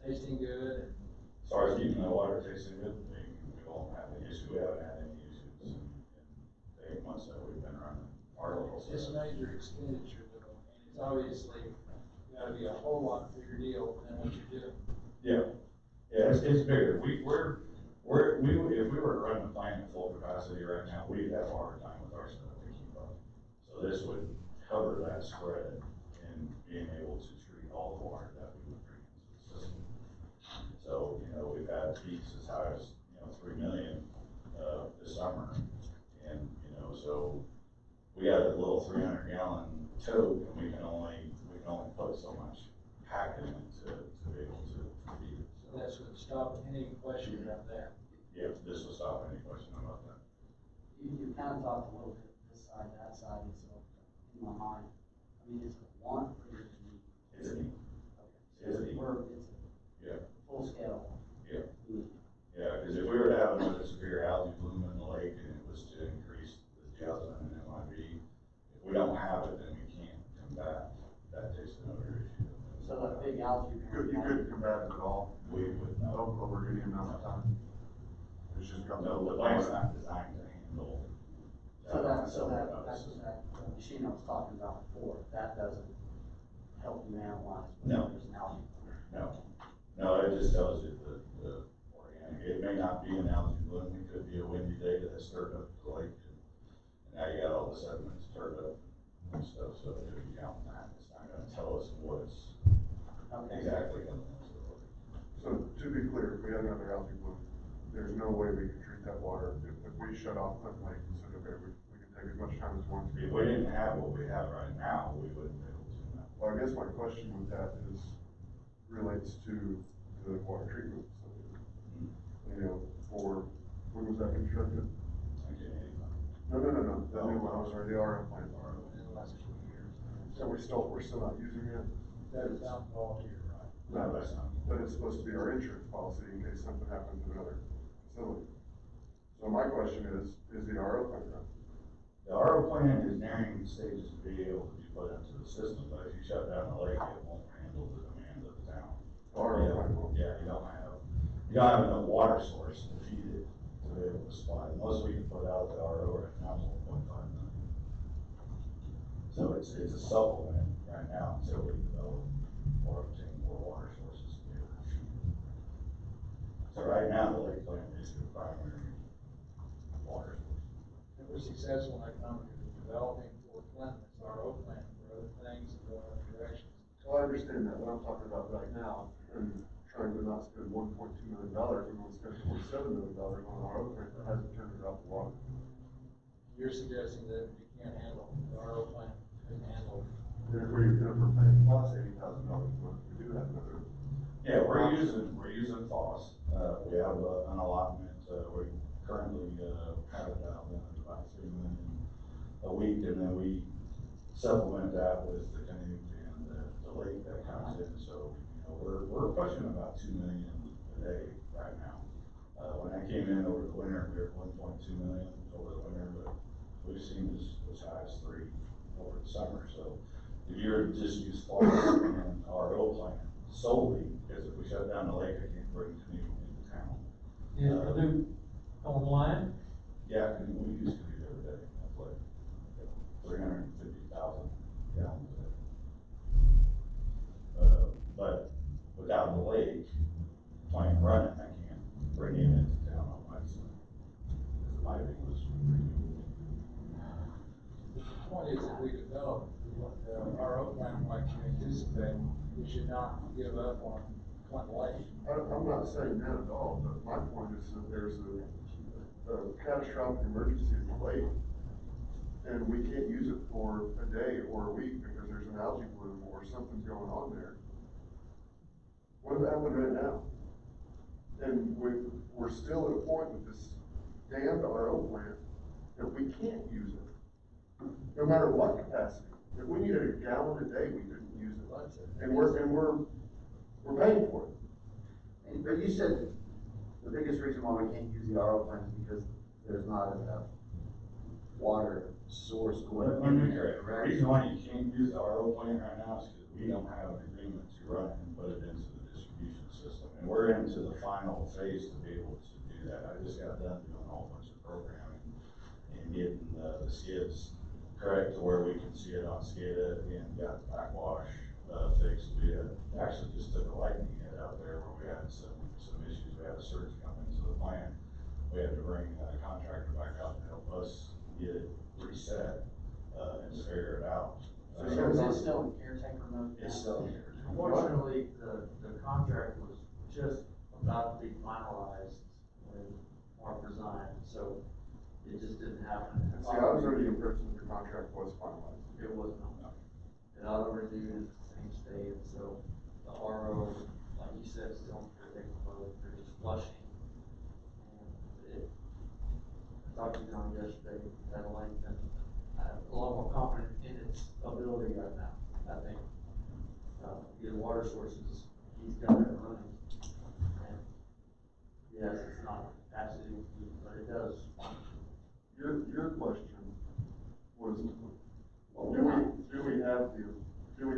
tasting good? As far as keeping the water tasting good, we won't have any issue. We haven't had any issues in the 8 months that we've been running our little It's system. major expenditure though, and it's obviously gotta be a whole lot bigger deal than what you're doing. Yeah, it's bigger. If we were to run the plant at full capacity right now, we'd have a hard time with our stuff to keep up. So this would cover that spread in being able to treat all the water that we would bring into the system. So, you know, we've had peaks as high as, 3 million, this summer. And, so we got a little 300-gallon tote, and we can only put so much pack in it to be able to feed it. So This would stop any question about that. yeah, this will stop any question about that. You kind of talked a little bit this side, that side, and so in my mind, I mean, is it want or is it need? It's a need. Okay. It's a need. It's a full scale. Yeah. Need. Yeah, because if we were to have another severe algae bloom in the lake and it was to increase the jasmine and MIB, if we don't have it, then we can't combat that taste and odor issue. So that big algae. You couldn't combat it at all, We would know. over any amount of time. It's just got. No, the plant's not designed to handle. So that system. machine I was talking about before, that doesn't help you analyze No. whether there's an algae. No, it just tells you the organic, it may not be an algae bloom, it could be a windy day that stirred up the lake. And now you got all the sediments stirred up and stuff, so if you count that, it's not gonna tell us what's exactly going on. So to be clear, if we had another algae bloom, there's no way we could treat that water. If we shut off Clinton Lake and said, okay, we can take as much time as we want to. If we didn't have what we have right now, we wouldn't be able to. No. Well, I guess my question with that relates to the water treatment facility. When was that constructed? 1985. No, the new one, I'm sorry, the RO plant. In the last 2 years. So we're still not using it? That is not volunteer, right? No, that's not. But it's supposed to be our insurance policy in case something happens in another facility. So my question is the RO plant run? The RO plant is nearing stages to be able to be put into the system, but if you shut down the lake, it won't handle the demands of the town. RO plant won't. Yeah, you don't have enough water source to feed it to be able to supply. The most we can put out of the RO right now is 1.5 million. So it's a supplement right now until we develop or obtain more water sources to be able to shoot. So right now, the lake plant is the primary water source. And we're successful economically developing Fort Clinton as our own plan for other things and going other directions. Well, I understand that, but I'm talking about right now, and trying to not spend $1.2 million, we're gonna spend $27 million on our own grant that hasn't turned it off the water. You're suggesting that you can't handle, the RO plan can handle. And if we're paying plus $80,000 a month, we do have another. Yeah, we're using FOSS. We have an allotment, we currently, have it out in about 3 million a week, and then we supplement that with the canoe and the lake that comes in. So, you know, we're pushing about 2 million a day right now. When I came in over the winter, we were 1.2 million over the winter, but we've seen as high as 3 over the summer. So if you were to just use FOSS and RO plan solely, because if we shut down the lake, I can't bring canoe into town. Is Canoe online? Yeah, we use canoe every day. That's like 350,000 gallons a day. But without the lake plant running, I can't bring it into town on my side. Because the piping was removed. The point is, if we develop the RO plan like you anticipate, we should not give up on Clinton Lake. I'm not saying that at all, but my point is that there's a catastrophic emergency at the lake, and we can't use it for a day or a week because there's an algae bloom or something's going on there. What happened right now? And we're still at a point with this damned RO plant that we can't use it, no matter what capacity. If we needed a gallon a day, we couldn't use it. And we're paying for it. But you said the biggest reason why we can't use the RO plant is because there's not enough water source going Let me in correct. there, The reason why you can't use the RO plant right now is because we don't have an agreement to run it and put it into the distribution system. And we're into the final phase to be able to do that. I just got done doing a whole bunch of programming and getting the skids correct to where we can see it on SCADA and got the backwash fixed. We actually just took a lightning hit out there where we had some issues. We had a surge come into the plant. We had to bring a contractor back out to help us get it reset and figure it out. So is it still in caretaker mode? It's still here. Unfortunately, the contract was just about to be finalized when Mark resigned, so it just didn't happen. See, I was under the impression that the contract was finalized. It was not. It auto renewed at the same state, so the RO, like you said, is still in caretaker mode, they're just flushing. And I talked to John yesterday at length, and I'm a lot more confident in its ability right now. I think, the water sources, he's got it running. And yes, it's not absolutely, but it does function. Your question was, do we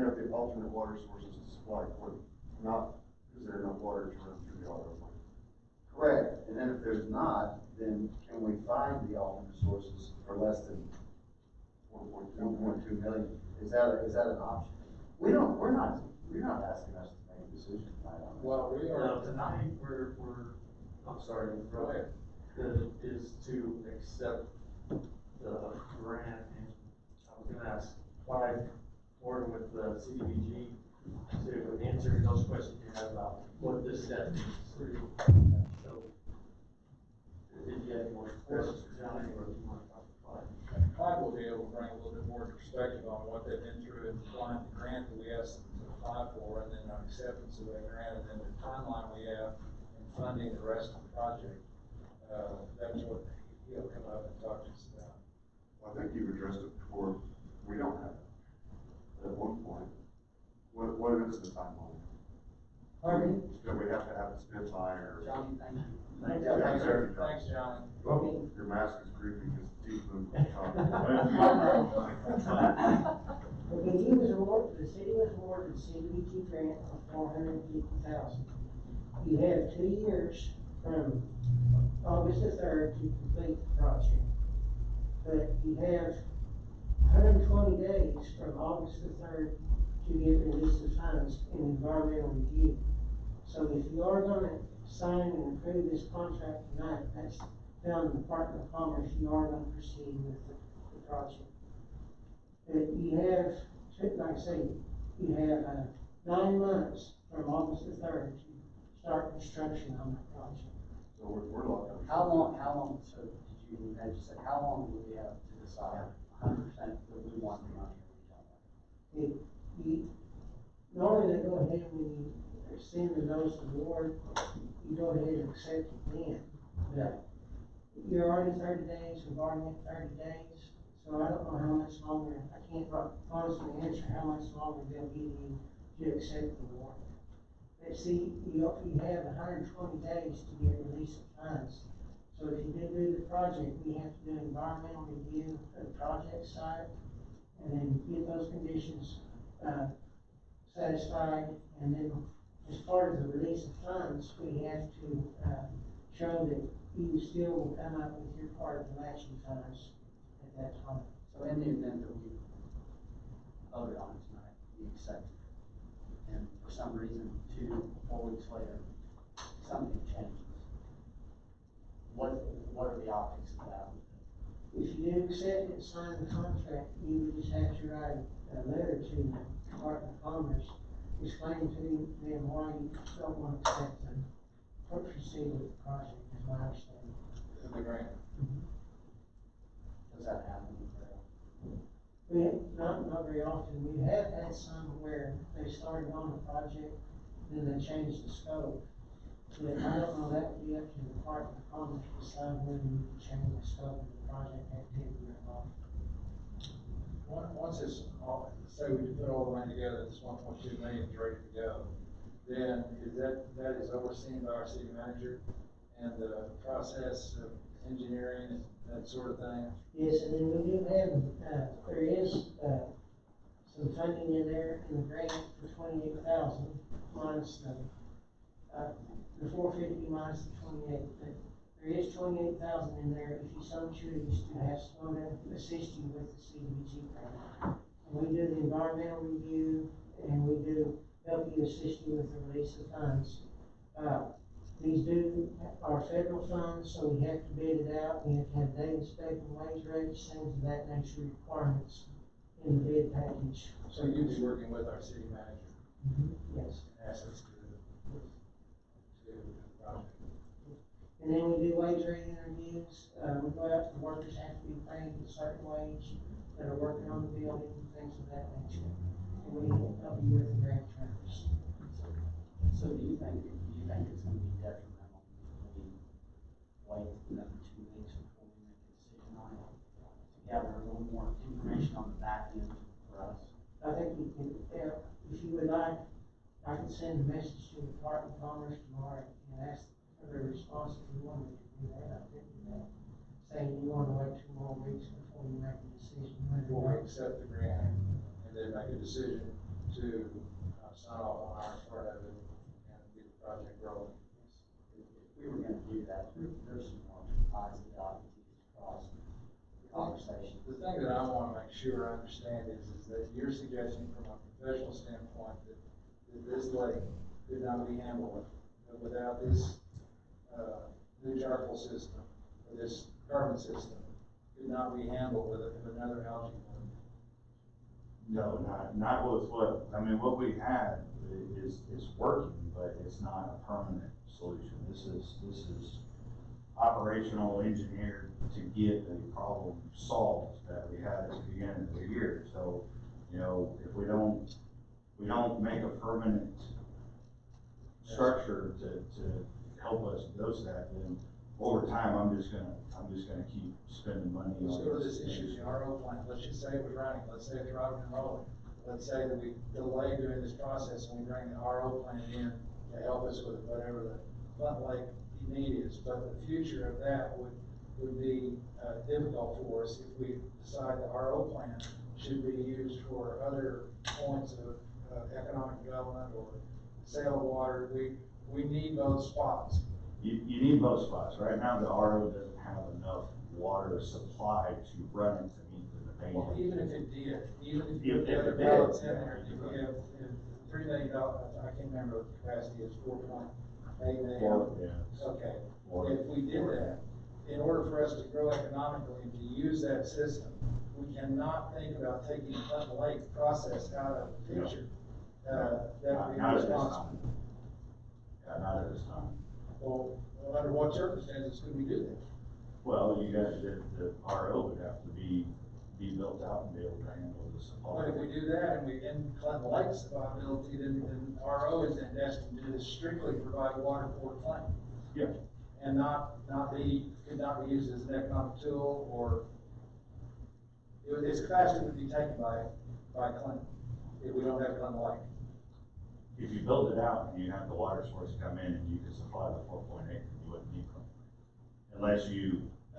have the alternate water sources to supply Clinton? Not, is there enough water to run through the RO plant? Correct, and then if there's not, then can we find the alternate sources for less than 1.2 million? Is that an option? We're not asking us to make a decision tonight on this. Well, we are. Tonight, we're, I'm sorry, Go ahead. is to accept the grant, and I was gonna ask Clive, working with the CDBG, to answer those questions you have about what this step means. So, if you have any more questions for Johnny, or if you want to talk to Clive. Clyde will be able to bring a little bit more perspective on what they've been through in applying the grant that we asked them to apply for, and then our acceptance of that grant, and then the timeline we have in funding the rest of the project. That's what he'll come up and talk to us about. Well, I think you've addressed it before. We don't have it. At one point, what is the timeline? Pardon? That we have to have it spent by, or? Johnny, thank you. Thanks, Yeah, thanks, sir. Thanks, Johnny. Your mask is creepy because teeth move from the top. Okay, the city was awarded the CDBG grant of $450,000. You have 2 years from August the 3rd to complete the project. But you have 120 days from August the 3rd to get release of funds in environmental review. So if you are gonna sign and approve this contract tonight, that's found in the Department of Commerce, you are gonna proceed with the project. But you have, like I say, you have 9 months from August the 3rd to start construction on the project. So we're locked up. How long, so did you, as you said, how long do we have to decide 100% that we want the money or we don't want it? Normally they go ahead when you send the notice of award, you go ahead and accept it then. But you're already 30 days, we've already went 30 days, so I don't know how much longer, I can't honestly answer how much longer they'll give you to accept the award. But see, you have 120 days to get release of funds. So if you do the project, we have to do an environmental review of the project site, and then get those conditions, satisfied, and then as part of the release of funds, we have to, show that you still will come up with your part of the matching funds at that time. So in the event that we voted on it tonight, we accepted it, and for some reason, 2 or 4 weeks later, something changes, what are the optics of that? If you do accept and sign the contract, you would just have to write a letter to the Department of Commerce explaining to them why you don't want to accept them or proceed with the project, is my understanding. The grant. Does that happen? Not very often. We have had some where they started on the project, then they changed the scope. But I don't know, that would be up to the Department of Commerce to decide whether you can change the scope of the project activity or not. Once it's all, say we put all the money together, this 1.2 million is ready to go, then that is overseen by our city manager, and the process of engineering and that sort of thing. Yes, and then we do have, there is, some funding in there in the grant for 28,000 minus the 450 minus the 28. But there is 28,000 in there if you so choose to have SPOTA assist you with the CDBG grant. And we do the environmental review, and we do help you, assist you with the release of funds. These are federal funds, so we have to bid it out. We have to have data inspect and wage rates, things of that nature requirements in the bid package. So you'd be working with our city manager. Yes. In essence to the project. And then we do wage rate interviews. We go out, the workers have to be paid a certain wage that are working on the building, things of that nature. And we help you with the grant terms. So do you think it's gonna be detrimental if we wait another 2 weeks before we make a decision on it? To gather a little more information on the back end for us? I think you can, if you would like, I can send a message to the Department of Commerce tomorrow and ask for their response if you want me to do that. I could do that. Saying you want to wait 2 more weeks before you make a decision. Before we accept the grant, and then make a decision to sign off on our part of it and get the project rolling. If we were gonna do that, there's some more I's to dot and T's to cross conversation. The thing that I want to make sure I understand is that you're suggesting from a professional standpoint that this lake could not be handled without this new charcoal system, or this carbon system, could not be handled with another algae bloom. No, not with what, I mean, what we had is working, but it's not a permanent solution. This is operational engineered to get a problem solved that we had at the beginning of the year. So, you know, if we don't make a permanent structure to help us dose that, then over time, I'm just gonna keep spending money on. Let's go to this issue, the RO plant. Let's just say it was running. Let's say it's rocking and rolling. Let's say that we delay doing this process and we bring the RO plant in to help us with whatever the Flint Lake need is. But the future of that would be difficult for us if we decide the RO plant should be used for other points of economic development or sale of water. We need both spots. You need both spots. Right now, the RO doesn't have enough water supply to run it to meet the paying. Well, even if it did, even if If you it put the other did, ballots in yeah. there, if we have, if $3 million, I can't remember what the capacity is, 4.8 million. Yeah. Okay, Or- if we did that, in order for us to grow economically and to use that system, we cannot think about taking Clinton Lake process out of the picture. That would be Not at this irresponsible. time. Yeah, not at this time. Well, under what circumstances could we do that? Well, you guys, the RO would have to be built out and be able to handle the supply. But if we do that and we end Clinton Lake's viability, then RO is then destined to strictly provide water for Clinton. Yeah. And could not be used as an economic tool, or its capacity would be taken by Clinton if we don't have Clinton Lake. If you build it out and you have the water source come in and you can supply the 4.8, you wouldn't need Clinton.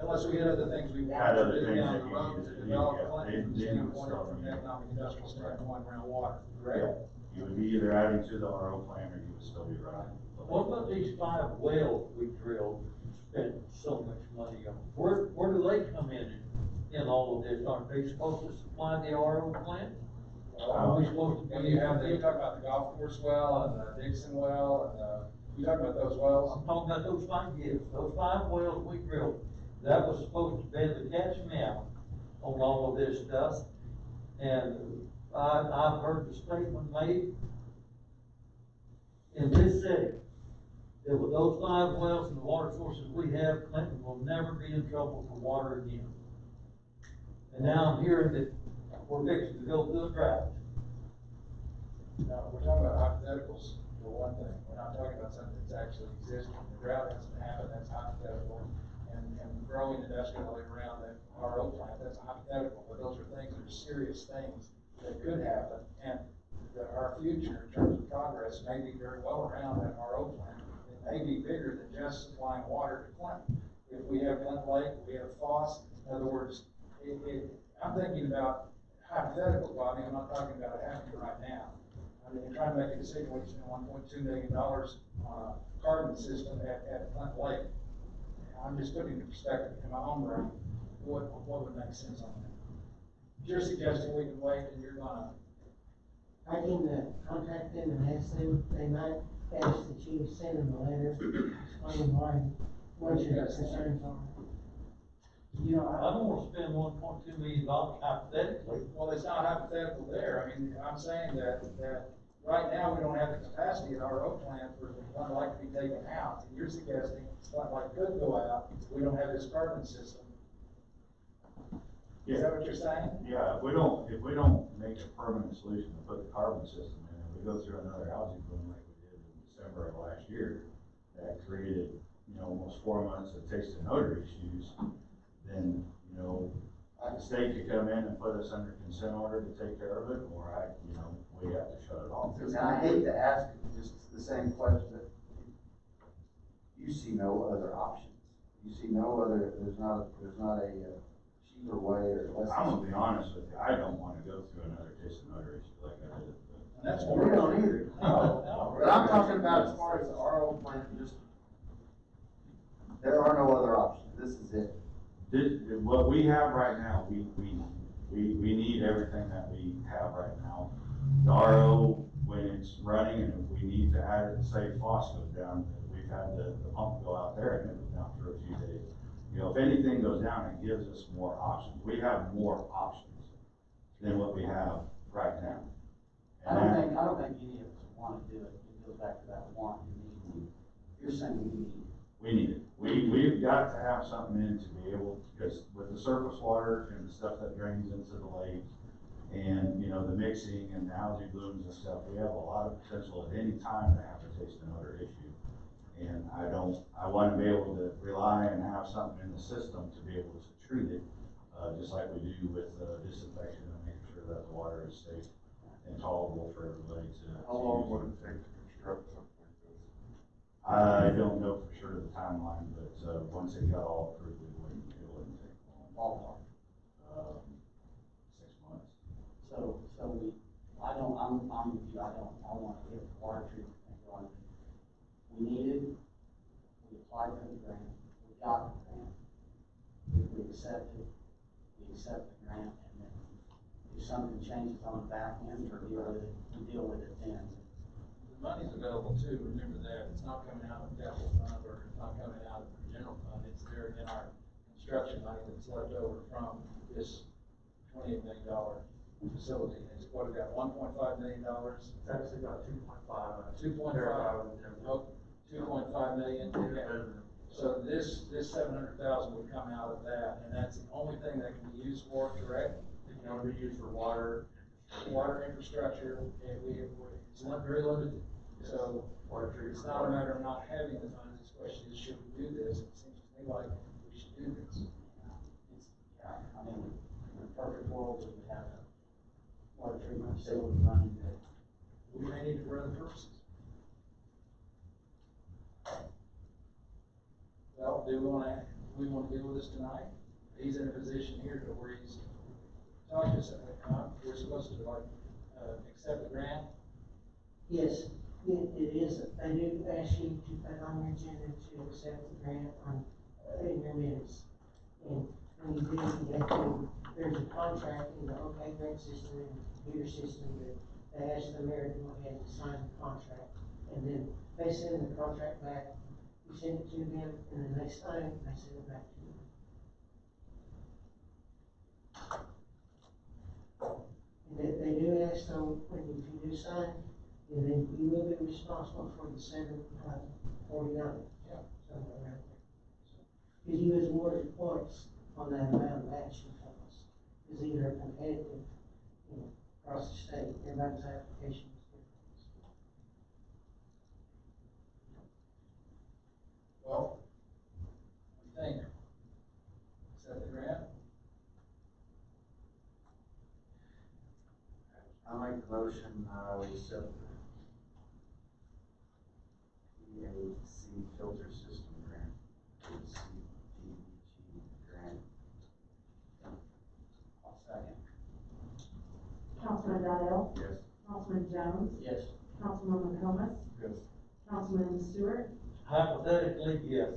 Unless we had other things we Had wanted other to do things down that the you road needed to to do, develop yeah, Clinton from the then you would standpoint, still from an need- economic industrial standpoint around water, Yeah, correct? you would be either adding to the RO plant or you would still be running. What about these 5 wells we drilled, and spent so much money on? Where do they come in all of this? Aren't they supposed to supply the RO plant? Are we supposed to When be? you talk about the golf course well and the Dixon well and you talking about those wells? I'm talking about those 5, yes, those 5 wells we drilled, that was supposed to be the catch me out on all of this stuff. And I've heard the statement made in this city, that with those 5 wells and the water sources we have, Clinton will never be in trouble for water again. And now I'm hearing that we're fixing to go through a drought. No, we're talking about hypotheticals for one thing. We're not talking about something that's actually existing. The drought hasn't happened, that's hypothetical. And growing industrially around that RO plant, that's hypothetical. But those are things that are serious things that could happen. And our future in terms of progress may be very well around that RO plant. It may be bigger than just supplying water to Clinton. If we have Clinton Lake, we have Foss, in other words, I'm thinking about hypothetical, Bobby, I'm not talking about it happening right now. I mean, you're trying to make a decision, we spend $1.2 million on a carbon system at Clinton Lake. I'm just putting it in perspective in my own brain, what would make sense on that? You're suggesting we can wait and you're gonna, I can, contact them and ask them, they might ask that you send them a letter explaining what your concerns are. You know, I don't wanna spend $1.2 million hypothetically. well, it's not hypothetical there. I mean, I'm saying that right now, we don't have the capacity at our RO plant for Clinton Lake to be taken out. And you're suggesting Clinton Lake could go out, we don't have this carbon system. Is that what you're saying? Yeah, if we don't make a permanent solution to put the carbon system in, and we go through another algae bloom like we did in December of last year, that created, almost 4 months of taste and odor issues, then, the state could come in and put us under consent order to take care of it, or we have to shut it off. And I hate to ask just the same question, but you see no other options. You see no other, there's not a cheaper way or less. I'm gonna be honest with you, I don't wanna go through another taste and odor issue like I did. And that's We don't either. No. But I'm talking about as far as the RO plant, there are no other options. This is it. What we have right now, we need everything that we have right now. The RO, when it's running, and if we need to add it, say Foss goes down, we've had the pump go out there and it was down for a few days. If anything goes down, it gives us more options. We have more options than what we have right now. I don't think any of us want to do it. It goes back to that want and need. You're saying we need it. We need it. We've got to have something in to be able, because with the surface water and the stuff that drains into the lake and, the mixing and the algae blooms and stuff, we have a lot of potential at any time to have a taste and odor issue. And I want to be able to rely and have something in the system to be able to treat it, just like we do with disinfection and making sure that the water is safe and tolerable for everybody to. How long would it take to construct something like this? I don't know for sure the timeline, but once it got all approved, it wouldn't take long. Ballpark. 6 months. So I'm with you, I want to get water treatment thing going. We need it, we applied for the grant, we got the grant. If we accept it, we accept the grant, and then something changes on the back end, or deal with it then. The money's available too, remember that, it's not coming out of the capital fund, or it's not coming out of the general fund, it's there in our construction money that's left over from this $28 million facility. It's what, we got $1.5 million? It's actually about 2.5. 2.5. Oh, 2.5 million, okay. So this 700,000 would come out of that, and that's the only thing that can be used for, correct? It can only be used for water. Water infrastructure, and it's not very limited. So Water treatment. it's not a matter of not having the funds, it's a question is, should we do this? It seems to me like we should do this. Yeah, I mean, in a perfect world, we would have a water treatment facility running that. We may need it for other purposes. Well, do we want to deal with this tonight? He's in a position here to where he's talking to us, we're supposed to like, accept the grant. Yes, it is, they do ask you to put on your agenda to accept the grant on, in your minutes. And when you do, you have to, there's a contract in the OK grant system and the computer system that they ask the mayor to go ahead and sign the contract. And then they send the contract back, you send it to them, and then they sign it, and they send it back to you. And they do ask, so, when if you do sign, and then you will be responsible for the 749. Yeah. Somewhere around there. Because you was awarded points on that amount of action from us. It's either competitive, you know, across the state, everybody's application is different. Well, what do you think? Accept the grant? I make the motion, we accept the EAC filter system grant, the CDBG grant. I'll second. Councilman Donnell, Yes. Councilman Jones, Yes. Councilman McComas, Yes. Councilman Stewart, Hypothetically, yes.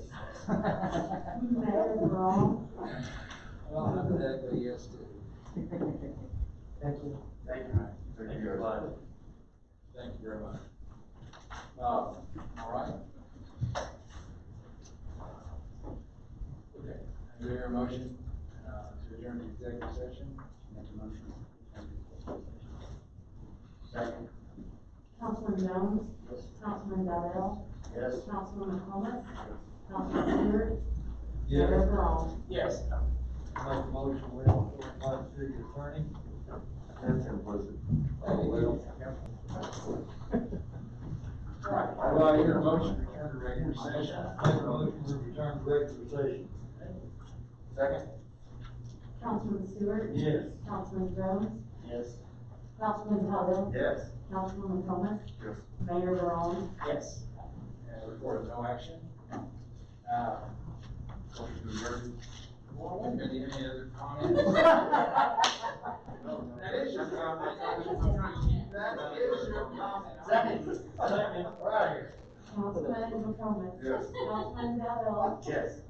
Mayor Burrell. Well, hypothetically, yes, too. Thank you. Thank you. Thank you guys. Thank you very much. All right. Okay, do we hear a motion, to adjourn the executive session? Make a motion. Second. Councilman Jones, Yes. Councilman Donnell, Yes. Councilman McComas, Councilman Stewart, Yes. Mayor Burrell. Yes. Make a motion, we don't want to city attorney. That's implicit. Right, well, I hear a motion to return to regular session. Make a motion to return to regular session. Second. Councilman Stewart. Yes. Councilman Jones, Yes. Councilman Donnell, Yes. Councilman McComas, Yes. Mayor Burrell. Yes. Report of no action. Motion to adjourn. Well, wait a minute, any other comments? That is your comment. That is your comment. Second. Second. Right. Councilman McComas. Yes. Councilman Donnell, Yes.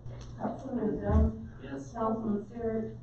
Councilman Jones, Yes. Councilman Stewart,